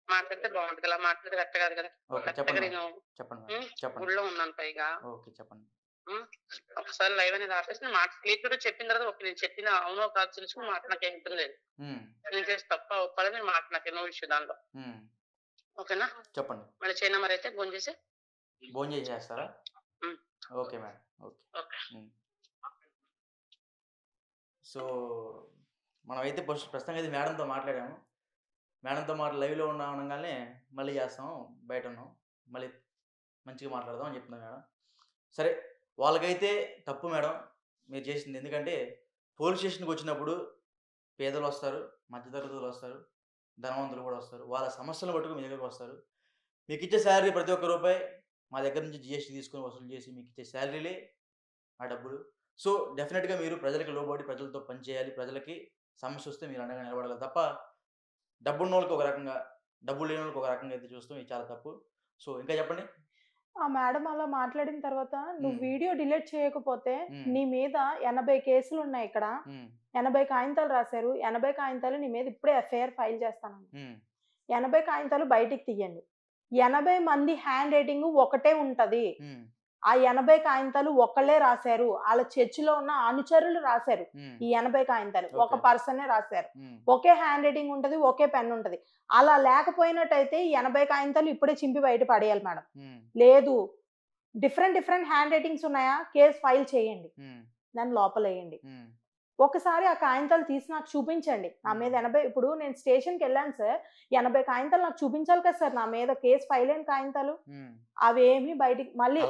మాట్లాడితే బాగుంటుంది, అలా మాట్లాడితే కరెక్ట్ కాదు కదా. ఊళ్ళో ఉన్నాను పైగా, చెప్పండి. ఒకసారి లైవ్ అనేది ఆపేసి నేను క్లియర్ కూడా చెప్పిన తర్వాత నేను చెప్పిన అవునో కాదు తెలుసుకుని మాట నాకేం ఇష్టం లేదు, నేను చేసి తప్ప ఒప్పాలి, నేను మాట నాకు ఎన్నో విషయం దానిలో. ఓకేనా, చెప్పండి. మళ్ళీ చైనా మరి అయితే ఫోన్ చేసి చేస్తారా? Okay madam, okay. సో మనం అయితే ప్రస్తుతం అయితే మేడంతో మాట్లాడాము. మేడంతో లైవ్లో ఉండగానే మళ్ళీ చేస్తాం, బయట ఉన్నాం, మళ్ళీ మంచిగా మాట్లాడదాం అని చెప్తున్నాం మేడం. సరే, వాళ్ళకైతే తప్పు మేడం మీరు చేసింది, ఎందుకంటే పోలీస్ స్టేషన్కి వచ్చినప్పుడు పేదలు వస్తారు, మధ్యతరగతులు వస్తారు, ధనవంతులు కూడా వస్తారు, వాళ్ళ సమస్యలు పట్టుకు మీ దగ్గరకు వస్తారు. మీకు ఇచ్చే శాలరీ ప్రతి ఒక్క రూపాయి మా దగ్గర నుంచి GST తీసుకొని వసూలు చేసి మీకు ఇచ్చే శాలరీలే ఆ డబ్బులు. సో డెఫినెట్గా మీరు ప్రజలకు లోబడి ప్రజలతో పనిచేయాలి, ప్రజలకి సమస్య వస్తే మీరు అండగా నిలబడాలి తప్ప డబ్బున్న వాళ్ళకి ఒక రకంగా, డబ్బులు లేని వాళ్ళకి ఒక రకంగా అయితే చూస్తాం, ఇది చాలా తప్పు. సో ఇంకా చెప్పండి. ఆ మేడం అలా మాట్లాడిన తర్వాత నువ్వు వీడియో డిలీట్ చేయకపోతే నీ మీద 80 కేసులు ఉన్నాయి, ఇక్కడ 80 కాగితాలు రాశారు, 80 కాగితాలు నీ మీద ఇప్పుడే FIR ఫైల్ చేస్తాను, 80 కాగితాలు బయటికి తీయండి, 80 మంది హ్యాండ్ రైటింగ్ ఒకటే ఉంటది, ఆ 80 కాగితాలు ఒకళ్ళే రాశారు, వాళ్ళ చర్చిలో ఉన్న అనుచరులు రాశారు, ఈ 80 కాగితాలు ఒక పర్సనే రాశారు, ఒకే హ్యాండ్ రైటింగ్ ఉంటది, ఒకే పెన్ ఉంటది. అలా లేకపోయినట్టయితే ఈ 80 కాగితాలు ఇప్పుడే చింపి బయట పడేయాలి మేడం. లేదు డిఫరెంట్ హ్యాండ్ రైటింగ్స్ ఉన్నాయా, కేసు ఫైల్ చేయండి, నన్ను లోపల వేయండి. ఒకసారి ఆ కాగితాలు తీసి నాకు చూపించండి, నా మీద 80, ఇప్పుడు నేను స్టేషన్కి వెళ్ళాను సార్, 80 కాగితాలు నాకు చూపించాలి కదా సార్, నా మీద కేసు ఫైల్ అయిన కాగితాలు అవేమి బయటికి మళ్ళీ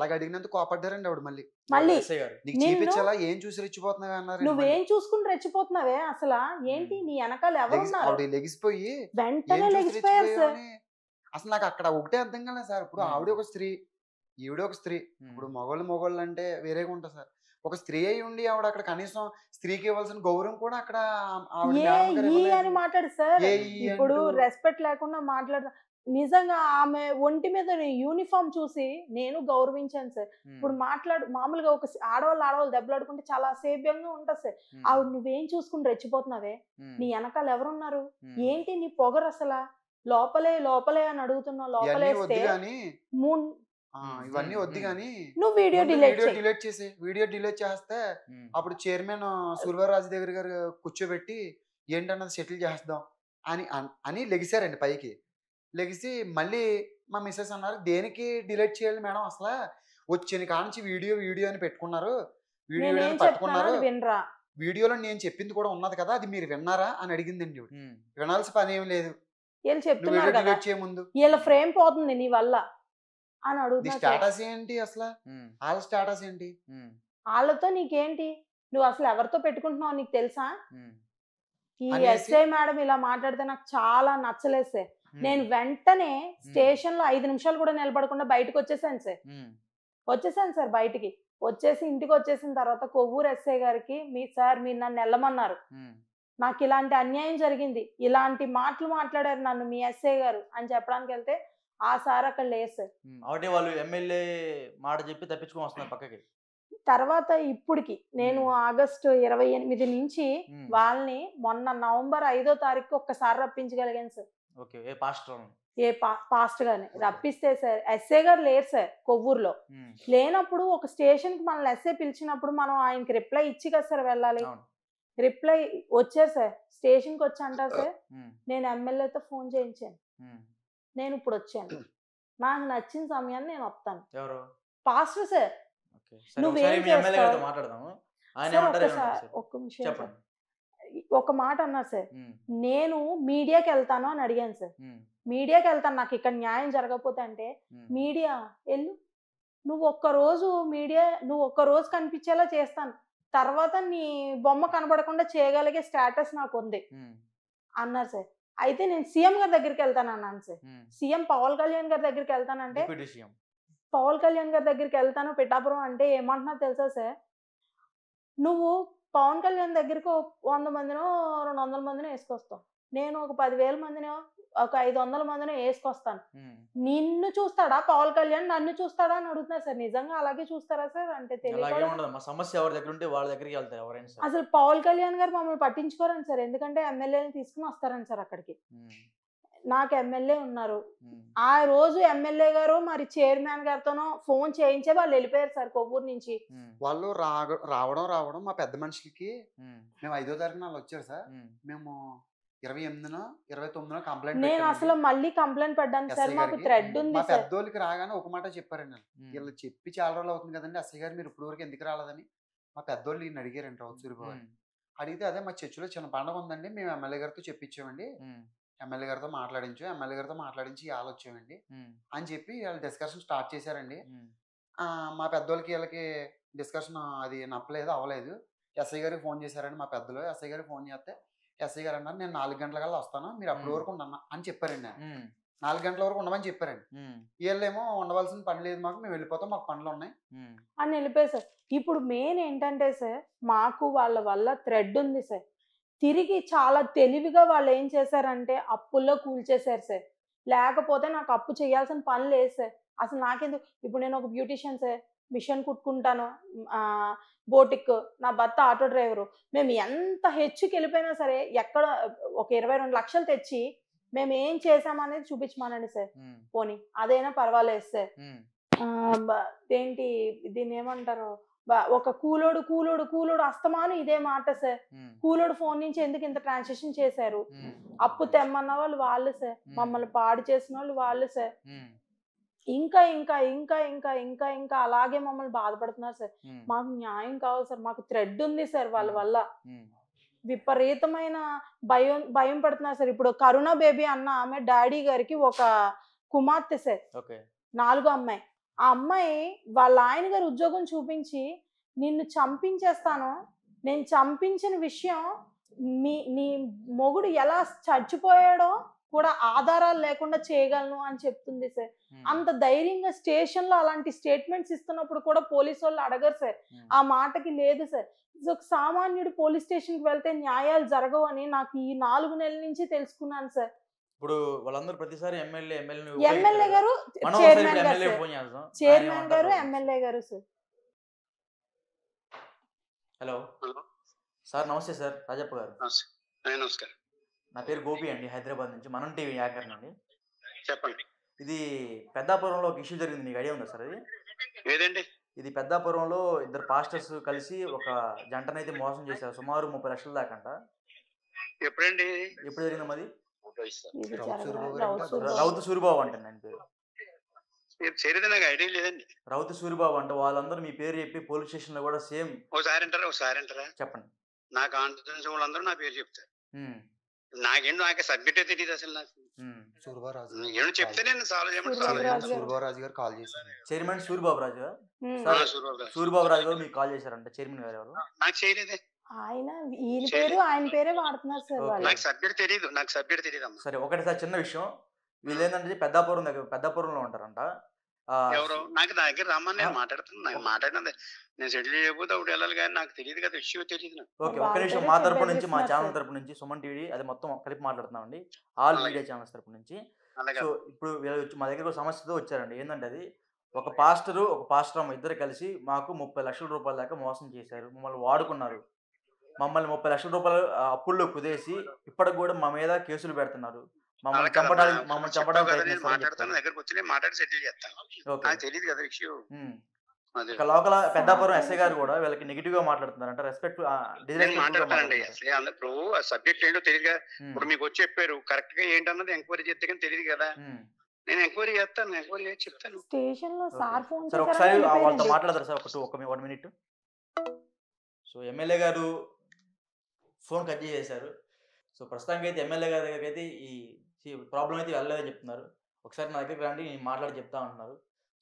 కోపడ్డారండి ఆవిడ మళ్ళీ నువ్వేం చూసుకుని రెచ్చిపోతున్నావే, అసలు ఏంటి నీ వెనకాల ఎవరున్నారు? లెగిసిపోయి వెంటనే లెగిసిపోయారు సార్. అసలు నాకు అక్కడ ఒకటే అర్థం కాలేదు సార్, ఇప్పుడు ఆవిడ ఒక స్త్రీ, ఈవిడ ఒక స్త్రీ, ఇప్పుడు మొగోళ్ళు అంటే వేరేగా ఉంటుంది సార్. ఒక స్త్రీ అయి ఉండి ఆవిడ అక్కడ కనీసం స్త్రీకి ఇవ్వాల్సిన గౌరవం కూడా అక్కడ అని మాట్లాడు సార్, ఇప్పుడు రెస్పెక్ట్ లేకుండా మాట్లాడు. నిజంగా ఆమె ఒంటి మీద యూనిఫామ్ చూసి నేను గౌరవించాను సార్. ఇప్పుడు మామూలుగా ఒక ఆడవాళ్ళు దెబ్బలాడుకుంటే చాలా సేవ్యంగా ఉంటుంది సార్. ఆవిడ నువ్వేం చూసుకుని రెచ్చిపోతున్నావే, నీ వెనకాల ఎవరున్నారు, ఏంటి నీ పొగరు, అసలు లోపలే అని అడుగుతున్నావు, లోపలేస్తే ఇవన్నీ వద్దు కానీ నువ్వు వీడియో డిలీట్ చేసి వీడియో డిలీట్ చేస్తే అప్పుడు చైర్మన్ సూర్యరాజు దగ్గర గారు కూర్చోబెట్టి ఏంటన్నది సెటిల్ చేస్తాం అని లెగిసారండి పైకి. లెగిసి మళ్ళీ మా మిస్సెస్ అన్నారు, దేనికి డిలీట్ చేయాలి మేడం, అసలు వచ్చిన కానించి వీడియో అని పెట్టుకున్నారు, వీడియో పట్టుకున్నారు, వీడియోలో నేను చెప్పింది కూడా ఉన్నది కదా, అది మీరు విన్నారా అని అడిగిందండి. వినాల్సిన పని ఏం లేదు, డిలీట్ చేయ ముందు వీళ్ళ ఫ్రేమ్ పోతుంది నీ వల్ల అని అడుగుతున్నా. స్టేటస్ ఏంటి అసలు, వాళ్ళ స్టేటస్ ఏంటి, వాళ్ళతో నీకేంటి, నువ్వు అసలు ఎవరితో పెట్టుకుంటున్నావు నీకు తెలుసా? ఈ ఎస్ఐ మేడం ఇలా మాట్లాడితే నాకు చాలా నచ్చలేదు సార్. నేను వెంటనే స్టేషన్ లో 5 నిమిషాలు కూడా నిలబడకుండా బయటకు వచ్చేసాను సార్. బయటికి వచ్చేసి ఇంటికి వచ్చేసిన తర్వాత కొవ్వూరు ఎస్ఐ గారికి, మీరు నన్ను వెళ్ళమన్నారు, నాకు ఇలాంటి అన్యాయం జరిగింది, ఇలాంటి మాటలు మాట్లాడారు నన్ను మీ ఎస్ఐ గారు అని చెప్పడానికి వెళ్తే ఆ సార్ అక్కడ లేదు సార్. వాళ్ళు ఎమ్మెల్యే మాట చెప్పి తప్పించుకొని వస్తున్నారు పక్కకి. తర్వాత ఇప్పటికి నేను ఆగస్టు 28 నుంచి వాళ్ళని మొన్న నవంబర్ 5వ తారీఖు ఒక్కసారి రప్పించగలిగాను సార్. ఏ పాస్ట్ గానే రప్పిస్తే సార్ ఎస్ఐ గారు లేరు సార్ కొవ్వూరులో. లేనప్పుడు ఒక స్టేషన్ కి మనల్ని ఎస్ఐ పిలిచినప్పుడు మనం ఆయనకి రిప్లై ఇచ్చి కదా సార్ వెళ్ళాలి. రిప్లై వచ్చారు సార్, స్టేషన్ కి వచ్చి అంటారు సార్, నేను ఎమ్మెల్యేతో ఫోన్ చేయించాను, నేను ఇప్పుడు వచ్చాను, నాకు నచ్చిన సమయాన్ని నేను వస్తాను. పాస్టర్ సార్ నువ్వేం చేస్తావు? ఒక్క నిమిషం, ఒక మాట అన్నారు సార్, నేను మీడియాకి వెళ్తాను అని అడిగాను సార్. మీడియాకి వెళ్తాను, నాకు ఇక్కడ న్యాయం జరగకపోతే అంటే, మీడియా వెళ్ళు, నువ్వు ఒక్కరోజు కనిపించేలా చేస్తాను, తర్వాత నీ బొమ్మ కనబడకుండా చేయగలిగే స్టేటస్ నాకు ఉంది అన్నారు సార్. అయితే నేను సీఎం గారి దగ్గరికి వెళ్తాను అన్నాను సార్. సీఎం పవన్ కళ్యాణ్ గారి దగ్గరికి వెళ్తానంటే, పవన్ కళ్యాణ్ గారి దగ్గరికి వెళ్తాను పిఠాపురం అంటే ఏమంటున్నా తెలుసా సార్, నువ్వు పవన్ కళ్యాణ్ దగ్గరికి 100 మందినో 200 మందినో వేసుకొస్తావు, నేను ఒక 10,000 మందినో ఒక 500 మందినో వేసుకొస్తాను, నిన్ను చూస్తాడా పవన్ కళ్యాణ్, నన్ను చూస్తాడా అని అడుగుతున్నా సార్. నిజంగా అలాగే చూస్తారా సార్ అంటే అసలు పవన్ కళ్యాణ్ గారు మమ్మల్ని పట్టించుకోరని సార్, ఎందుకంటే ఎమ్మెల్యేని తీసుకుని వస్తారని సార్ అక్కడికి. నాకు ఎమ్మెల్యే ఉన్నారు, ఆ రోజు ఎమ్మెల్యే గారు మరి చైర్మన్ గారితోనో ఫోన్ చేయించే వాళ్ళు వెళ్ళిపోయారు సార్ కొవ్వూరు నుంచి. వాళ్ళు రావడం మా పెద్ద మనుషులకి మేము 5వ తారీఖున వాళ్ళు వచ్చారు సార్, మేము 28నో 29నో కంప్లైంట్. నేను అసలు మళ్ళీ కంప్లైంట్ పెట్టాను సార్, మాకు థ్రెడ్ ఉంది. మా పెద్దోళ్ళకి రాగానే ఒక మాట చెప్పారండి, వీళ్ళు చెప్పి చాలా రోజులు అవుతుంది కదండి ఎస్ఐ గారు, మీరు ఇప్పుడు వరకు ఎందుకు రాలేదని మా పెద్దోళ్ళు ఈయన అడిగారండి. రావు సూరిబాబు అడిగితే, అదే మా చర్చిలో చిన్న పండుగ ఉందండి, మేము ఎమ్మెల్యే గారితో చెప్పించామండి, ఎమ్మెల్యే గారితో మాట్లాడించి వాళ్ళు వచ్చామండి అని చెప్పి వాళ్ళు డిస్కషన్ స్టార్ట్ చేశారండి. మా పెద్దోళ్ళకి వీళ్ళకి డిస్కషన్ అది నప్పలేదు, అవ్వలేదు. ఎస్ఐ గారికి ఫోన్ చేశారండి మా పెద్దలు. ఎస్ఐ గారికి ఫోన్ చేస్తే ఎస్ఐ గారు అన్నారు, నేను 4 గంటల కల్లా వస్తాను, మీరు అప్పటి వరకు ఉండన్నా అని చెప్పారండి. 4 గంటల వరకు ఉండమని చెప్పారండి. వీళ్ళేమో ఉండవలసిన పని లేదు మాకు, మేము వెళ్ళిపోతాం, మాకు పనులు ఉన్నాయి అని వెళ్ళిపోయారు సార్. ఇప్పుడు మెయిన్ ఏంటంటే సార్, మాకు వాళ్ళ వల్ల థ్రెడ్ ఉంది సార్. తిరిగి చాలా తెలివిగా వాళ్ళు ఏం చేశారంటే అప్పుల్లో కూల్చేశారు సార్. లేకపోతే నాకు అప్పు చేయాల్సిన పని లేదు సార్. అసలు నాకెందుకు, ఇప్పుడు నేను ఒక బ్యూటిషియన్ సార్, మిషన్ కుట్టుకుంటాను, బోటిక్, నా భర్త ఆటో డ్రైవరు, మేము ఎంత హెచ్చుకి వెళ్ళిపోయినా సరే ఎక్కడ ఒక 22 లక్షలు తెచ్చి మేము ఏం చేసామనేది చూపించమనండి సార్, పోనీ అదైనా పర్వాలేదు సార్. ఏంటి దీన్ని ఏమంటారు, ఒక కూలోడు అస్తమాను ఇదే మాట సార్. కూలోడు ఫోన్ నుంచి ఎందుకు ఇంత ట్రాన్సాక్షన్ చేశారు, అప్పు తెమ్మన్న వాళ్ళు సార్, మమ్మల్ని పాడు చేసిన వాళ్ళు సార్. ఇంకా ఇంకా ఇంకా ఇంకా ఇంకా ఇంకా అలాగే మమ్మల్ని బాధపడుతున్నారు సార్. మాకు న్యాయం కావాలి సార్, మాకు థ్రెడ్ ఉంది సార్ వాళ్ళ వల్ల. విపరీతమైన భయం పడుతున్నారు సార్. ఇప్పుడు కరుణ బేబీ అన్న ఆమె డాడీ గారికి ఒక కుమార్తె సార్, 4వ అమ్మాయి. ఆ అమ్మాయి వాళ్ళ ఆయన గారు ఉద్యోగం చూపించి, నిన్ను చంపించేస్తాను, నేను చంపించిన విషయం నీ మొగుడు ఎలా చచ్చిపోయాడో కూడా ఆధారాలు లేకుండా చేయగలను అని చెప్తుంది సార్. అంత ధైర్యంగా స్టేషన్ లో అలాంటి స్టేట్మెంట్స్ ఇస్తున్నప్పుడు కూడా పోలీసు వాళ్ళు అడగరు సార్, ఆ మాటకి లేదు సార్. ఒక సామాన్యుడు పోలీస్ స్టేషన్ కి వెళ్తే న్యాయాలు జరగవు అని నాకు ఈ 4 నెలల నుంచి తెలుసుకున్నాను సార్. ఇప్పుడు వాళ్ళందరూ ప్రతిసారి ఎమ్మెల్యే గారు, చైర్మన్ గారు, ఎమ్మెల్యే గారు సార్. హలో సార్, నమస్తే సార్, రాజప్ప గారు. నమస్కారం. నా పేరు గోపి అండి, హైదరాబాద్ నుంచి, మనం టీవీ యాంకర్ అండి. చెప్పండి. ఇది పెద్దాపురంలో ఒక ఇష్యూ జరిగింది, మీకు ఐడియా ఉందా సార్ అది? ఏదండి? ఇది పెద్దాపురంలో ఇద్దరు పాస్టర్స్ కలిసి ఒక జంటనైతే మోసం చేశారు, సుమారు 30 లక్షల దాకంట. ఎప్పుడండి? ఎప్పుడు జరిగింది మరి? ఇది రౌతు సూరిబాబు అంట ఆయన పేరు. చేయలేదు, నాకు ఐడియా లేదండి. రౌతు సూరిబాబు అంట. వాళ్ళందరూ మీ పేరు చెప్పి పోలీస్ స్టేషన్ లో కూడా సేమ్. ఒకసారి అంటారా? చెప్పండి. నా కాన్ఫిడెన్స్ వాళ్ళందరూ నా పేరు చెప్తారు. నాకే సబ్జెక్టే తెలియదు అసలు. నాకు ఏమో చెప్తే నేను సాల్వ్ చేయమంటే సూరిబాబు గారు కాల్ చేశారు. చైర్మన్ సూరిబాబు రాజు గారు. సూరిబాబు రాజు గారు మీకు కాల్ చేశారంట. చైర్మన్ గారు ఎవరు? నాకు చేయలేదే. ఆయన పేరే వాడుతున్నారు సార్. నాకు సబ్జెక్ట్ తెలియదు. సరే, ఒకటి సార్ చిన్న విషయం. వీళ్ళు ఏంటంటే పెద్దాపురంలో ఉంటారంట. ఎవరు? నాకు నా దగ్గర రమ్మని నేను మాట్లాడుతున్నా. నేను సెటిల్ చేయకపోతే ఒకటి వెళ్ళాలి, కానీ నాకు తెలియదు కదా, విషయం తెలియదు. ఓకే, ఒక్క నిమిషం. మా తరపు నుంచి, మా ఛానల్ తరపు నుంచి, సుమన్ టీవీ అది మొత్తం కలిపి మాట్లాడుతున్నామండి, ఆల్ మీడియా ఛానల్స్ తరపు నుంచి. సో ఇప్పుడు మా దగ్గర సమస్యతో వచ్చారండి. ఏంటంటే అది ఒక పాస్టర్ ఒక పాస్టర్ అమ్మ ఇద్దరు కలిసి మాకు 30 లక్షల రూపాయల దాకా మోసం చేశారు, మమ్మల్ని వాడుకున్నారు. మమ్మల్ని 30 లక్షల రూపాయలు అప్పుల్లో కుదేసి ఇప్పటికి కూడా మా మీద కేసులు పెడుతున్నారు. మమ్మల్ని చంపడానికి లోకల్ పెద్దాపురం ఎస్ఐ గారు కూడా వీళ్ళకి నెగిటివ్ గా మాట్లాడుతున్నారంట. రెస్పెక్ట్ ఇప్పుడు సబ్జెక్ట్ ఏంటో తెలియదు. ఇప్పుడు మీకు వచ్చి చెప్పారు కరెక్ట్ గా ఏంటన్నది ఎంక్వైరీ చేస్తే కానీ తెలియదు కదా. నేను ఎంక్వైరీ చేస్తాను, ఎంక్వైరీ చేసి చెప్తాను. స్టేషన్ లో సార్ ఫోన్ సార్ ఒకసారి వాళ్ళతో మాట్లాడతారు సార్, ఒక 1 మినిట్. సో ఎమ్మెల్యే గారు ఫోన్ కట్ చేశారు. సో ప్రస్తుతానికి అయితే ఎమ్మెల్యే గారి దగ్గరికి అయితే ఈ ప్రాబ్లం అయితే వెళ్ళలేదని చెప్తున్నారు. ఒకసారి నా దగ్గరికి రండి, నేను మాట్లాడి చెప్తా అంటున్నారు.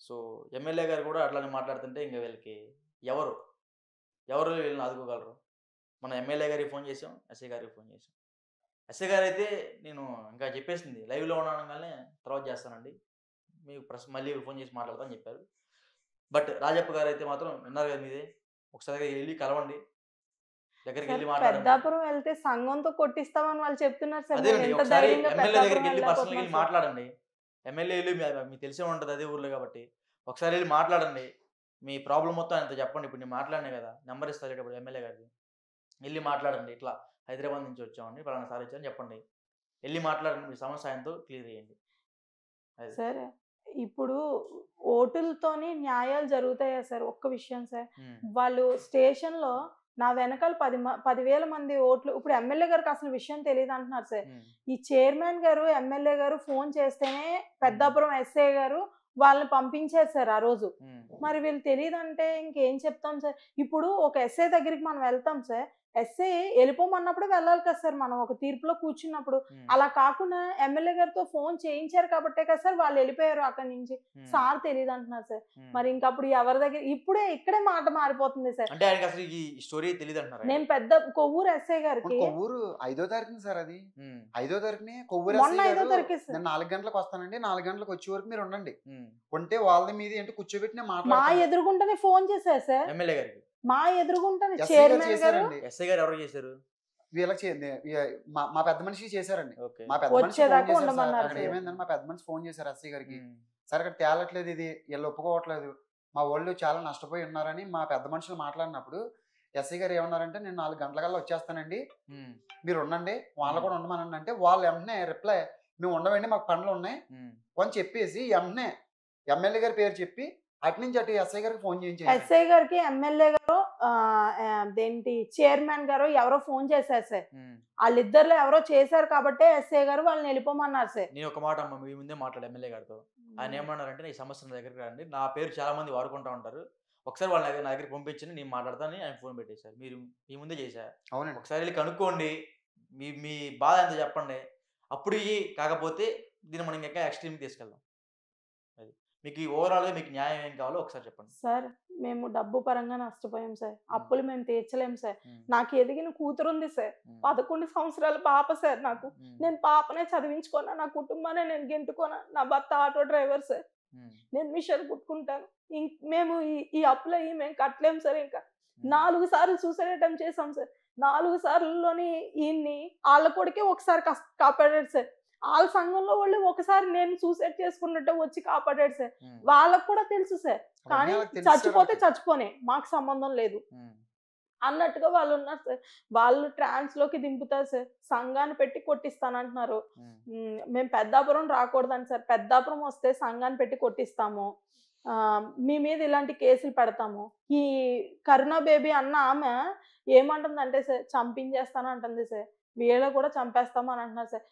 సో ఎమ్మెల్యే గారు కూడా అట్లానే మాట్లాడుతుంటే ఇంకా వీళ్ళకి ఎవరు వీళ్ళని ఆదుకోగలరు? మన ఎమ్మెల్యే గారికి ఫోన్ చేసాం, ఎస్ఐ గారికి ఫోన్ చేసాం. ఎస్ఐ గారు అయితే నేను ఇంకా చెప్పేసింది లైవ్లో ఉండగానే తర్వాత చేస్తానండి, మీకు మళ్ళీ ఫోన్ చేసి మాట్లాడతాను చెప్పారు. బట్ రాజప్ప గారు అయితే మాత్రం విన్నారు కదా మీదే, ఒకసారి వెళ్ళి కలవండి, దగ్గరికి వెళ్ళి మాట్లాడండి. పెద్దాపురం వెళ్తే సంఘంతో కొట్టిస్తామని వాళ్ళు చెప్తున్నారు సార్. ఒకసారి ఎమ్మెల్యే దగ్గరికి వెళ్ళి పర్సనల్గా వెళ్ళి మాట్లాడండి. ఎమ్మెల్యేలు మీకు తెలిసే ఉంటుంది అదే ఊర్లో కాబట్టి, ఒకసారి వెళ్ళి మాట్లాడండి. మీ ప్రాబ్లం మొత్తం ఆయనతో చెప్పండి. ఇప్పుడు నేను మాట్లాడినా కదా, నెంబర్ ఇస్తా ఇప్పుడు ఎమ్మెల్యే గారికి, వెళ్ళి మాట్లాడండి. ఇట్లా హైదరాబాద్ నుంచి వచ్చామండి, పలానా సార్ ఇచ్చారని చెప్పండి. వెళ్ళి మాట్లాడండి, మీ సమస్య ఆయనతో క్లియర్ చేయండి. సార్ ఇప్పుడు ఓటులతోని న్యాయాలు జరుగుతాయా సార్? ఒక్క విషయం సార్, వాళ్ళు స్టేషన్ లో నా వెనకాల 10,000 మంది ఓట్లు, ఇప్పుడు ఎమ్మెల్యే గారికి అసలు విషయం తెలియదు అంటున్నారు సార్. ఈ చైర్మన్ గారు ఎమ్మెల్యే గారు ఫోన్ చేస్తేనే పెద్దాపురం ఎస్ఐ గారు వాళ్ళని పంపించారు సార్ ఆ రోజు. మరి వీళ్ళు తెలియదు అంటే ఇంకేం చెప్తాం సార్? ఇప్పుడు ఒక ఎస్ఐ దగ్గరికి మనం వెళ్తాం సార్, ఎస్ఐ వెళ్ళిపోమన్నప్పుడు వెళ్ళాలి కదా సార్, మనం ఒక తీర్పులో కూర్చున్నప్పుడు. అలా కాకుండా ఎమ్మెల్యే గారితో ఫోన్ చేయించారు కాబట్టే కదా సార్ వాళ్ళు వెళ్ళిపోయారు అక్కడి నుంచి. సార్ తెలియదు అంటున్నారు సార్. మరి ఇంకప్పుడు ఎవరి దగ్గర ఇక్కడే మాట మారిపోతుంది సార్. అంటే ఆయనకి అసలు ఈ స్టోరీ తెలియదు అంటున్నారు. నేను పెద్ద కొవ్వూరు ఎస్ఐ గారికి కొవ్వూరు 5వ తారీఖున సార్, అది 5వ తారీఖునే కొవ్వూరు మొన్న 5వ తారీఖు నేను 4 గంటలకు వస్తానండి, 4 గంటలకు వచ్చే వరకు మీరు ఉండండి, ఉంటే వాళ్ళ మీద ఏంటి కూర్చోబెట్టి మా ఎదురుగుంటనే ఫోన్ చేశారు సార్ ఎమ్మెల్యే గారికి. మా ఎదురుగుంటనే చైర్మన్ గారు ఎస్ఐ గారు ఎవరు చేశారు? వీళ్ళకి మా పెద్ద మనిషి చేశారండి. మా పెద్ద మనిషి ఏమైందని మా పెద్ద మనిషి ఫోన్ చేశారు ఎస్ఐ గారికి. సరే ఇక్కడ తేలట్లేదు, ఇది వీళ్ళు ఒప్పుకోవట్లేదు, మా వాళ్ళు చాలా నష్టపోయి ఉన్నారని మా పెద్ద మనుషులు మాట్లాడినప్పుడు ఎస్ఐ గారు ఏమన్నారంటే నేను 4 గంటలకల్లా వచ్చేస్తానండి, మీరు ఉండండి, వాళ్ళు కూడా ఉండమనండి. అంటే వాళ్ళు వెంటనే రిప్లై మేము ఉండవండి, మాకు పనులు ఉన్నాయి అని చెప్పేసి వెంటనే ఎమ్మెల్యే గారి పేరు చెప్పి అటు నుంచి అటు ఎస్ఐ గారికి ఫోన్ చేయించారు. ఎస్ఐ గారికి ఎమ్మెల్యే గారు చైర్మన్ గారు ఎవరో ఫోన్ చేశారు సార్. వాళ్ళిద్దరిలో ఎవరో చేశారు కాబట్టి ఎస్ఐ గారు వాళ్ళని వెళ్ళిపోమన్నారు సార్. నేను ఒక మాట మీ ముందే మాట్లాడు ఎమ్మెల్యే గారితో. ఆయన ఏమన్నారంటే ఈ సమస్య నా దగ్గరికి రండి, నా పేరు చాలా మంది వాడుకుంటా ఉంటారు, ఒకసారి వాళ్ళ నా దగ్గర పంపించండి, నేను మాట్లాడతానని ఆయన ఫోన్ పెట్టేశారు. మీరు మీ ముందే చేశారు. అవునండి, ఒకసారి వెళ్ళి కనుక్కోండి, మీ బాధ ఎంత చెప్పండి, అప్పుడు కాకపోతే దీన్ని మనం ఇంకా ఎక్స్ట్రీమ్కి తీసుకెళ్దాం. అది మీకు ఓవరాల్గా మీకు న్యాయం ఏం కావాలో ఒకసారి చెప్పండి సార్. మేము డబ్బు పరంగా నష్టపోయాం సార్, అప్పులు మేము తీర్చలేము సార్. నాకు ఎదిగిన కూతురు ఉంది సార్, 11 సంవత్సరాల పాప సార్. నాకు నేను పాపనే చదివించుకోనా, నా కుటుంబాన్ని నేను గెంటుకోనా, నా భర్త ఆటో డ్రైవర్ సార్, నేను మిషన్ కుట్టుకుంటాను. మేము ఈ అప్పులు మేము కట్టలేము సార్. ఇంకా 4 సార్లు సూసైడ్ అటెంప్ట్ చేసాం సార్. 4 సార్లులోని ఈయన్ని వాళ్ళ కొడుకే ఒకసారి కాపాడాడు సార్. వాళ్ళ సంఘంలో వాళ్ళు ఒకసారి నేను సూసైడ్ చేసుకున్నట్టు వచ్చి కాపాడాడు సార్. వాళ్ళకు కూడా తెలుసు సార్, కానీ చచ్చిపోతే చచ్చిపోనే, మాకు సంబంధం లేదు. అన్నట్టుగా వాళ్ళు ఉన్నారు సార్. వాళ్ళు ట్రాన్స్లోకి దింపుతారు సార్. సంఘాన్ని పెట్టి కొట్టిస్తానంటున్నారు. మేము పెద్దాపురం రాకూడదని సార్. పెద్దాపురం వస్తే సంఘాన్ని పెట్టి కొట్టిస్తాము, మీ మీద ఇలాంటి కేసులు పెడతాము. ఈ కరుణా బేబీ అన్న ఆమె ఏమంటుందంటే సార్, చంపించేస్తాను అంటుంది సార్. వీళ్ళు కూడా చంపేస్తాము అని అంటున్నారు సార్.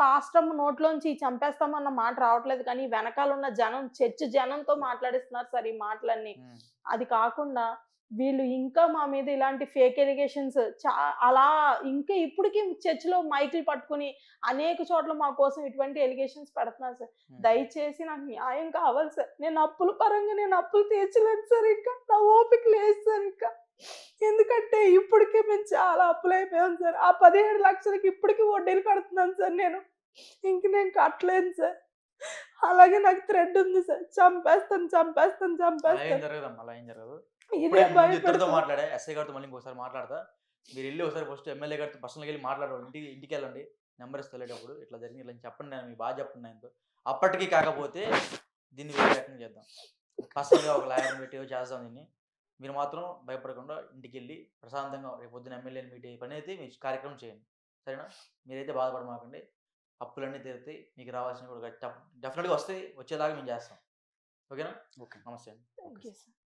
పాస్టర్ నోట్లోంచి చంపేస్తామన్న మాట రావట్లేదు, కానీ వెనకాల ఉన్న జనం, చర్చ్ జనంతో మాట్లాడిస్తున్నారు సార్ ఈ మాటలన్నీ. అది కాకుండా వీళ్ళు ఇంకా మా మీద ఇలాంటి ఫేక్ ఎలిగేషన్స్ అలా ఇంకా ఇప్పటికీ చర్చిలో మైకులు పట్టుకుని అనేక చోట్ల మా కోసం ఇటువంటి ఎలిగేషన్స్ పెడుతున్నారు సార్. దయచేసి నాకు న్యాయం కావాలి సార్. నేను అప్పుల పరంగా అప్పులు తీర్చలేను సార్. ఇంకా నా ఓపిక లేదు సార్. ఇంకా ఎందుకంటే ఇప్పటికే మేము చాలా అప్పులు అయిపోయాం సార్. ఆ 17 లక్షలకి ఇప్పటికీ వడ్డీలు కడుతున్నాను సార్. నేను కట్టలేను సార్. అలాగే నాకు థ్రెడ్ ఉంది సార్, చంపేస్తాను. ఇద్దరితో మాట్లాడా, ఎస్ఐ గారితో మళ్ళీ ఇంకోసారి మాట్లాడతా. మీరు వెళ్ళి ఒకసారి ఫస్ట్ ఎమ్మెల్యే గారితో పర్సనల్గా వెళ్ళి మాట్లాడండి. ఇంటికి వెళ్ళండి, నెంబర్ ఇస్తే వెళ్ళేటప్పుడు ఇట్లా జరిగింది ఇలా చెప్పండి, నేను మీకు బాగా చెప్పండి ఆయనతో. అప్పటికీ కాకపోతే దీన్ని వేరే రకంగా చేద్దాం, పర్సనల్గా ఒక లాయర్ని పెట్టి చేద్దాం దీన్ని. మీరు మాత్రం భయపడకుండా ఇంటికి వెళ్ళి ప్రశాంతంగా రేపు పొద్దున ఎమ్మెల్యేని మీట్ అయ్యే పని అయితే మీ కార్యక్రమం చేయండి, సరేనా? మీరైతే బాధపడమాకండి, అప్పులన్నీ తీరుతాయి, మీకు రావాల్సిన కూడా డెఫినెట్గా వస్తాయి, వచ్చేలాగా మేము చేస్తాం, ఓకేనా? ఓకే, నమస్తే అండి.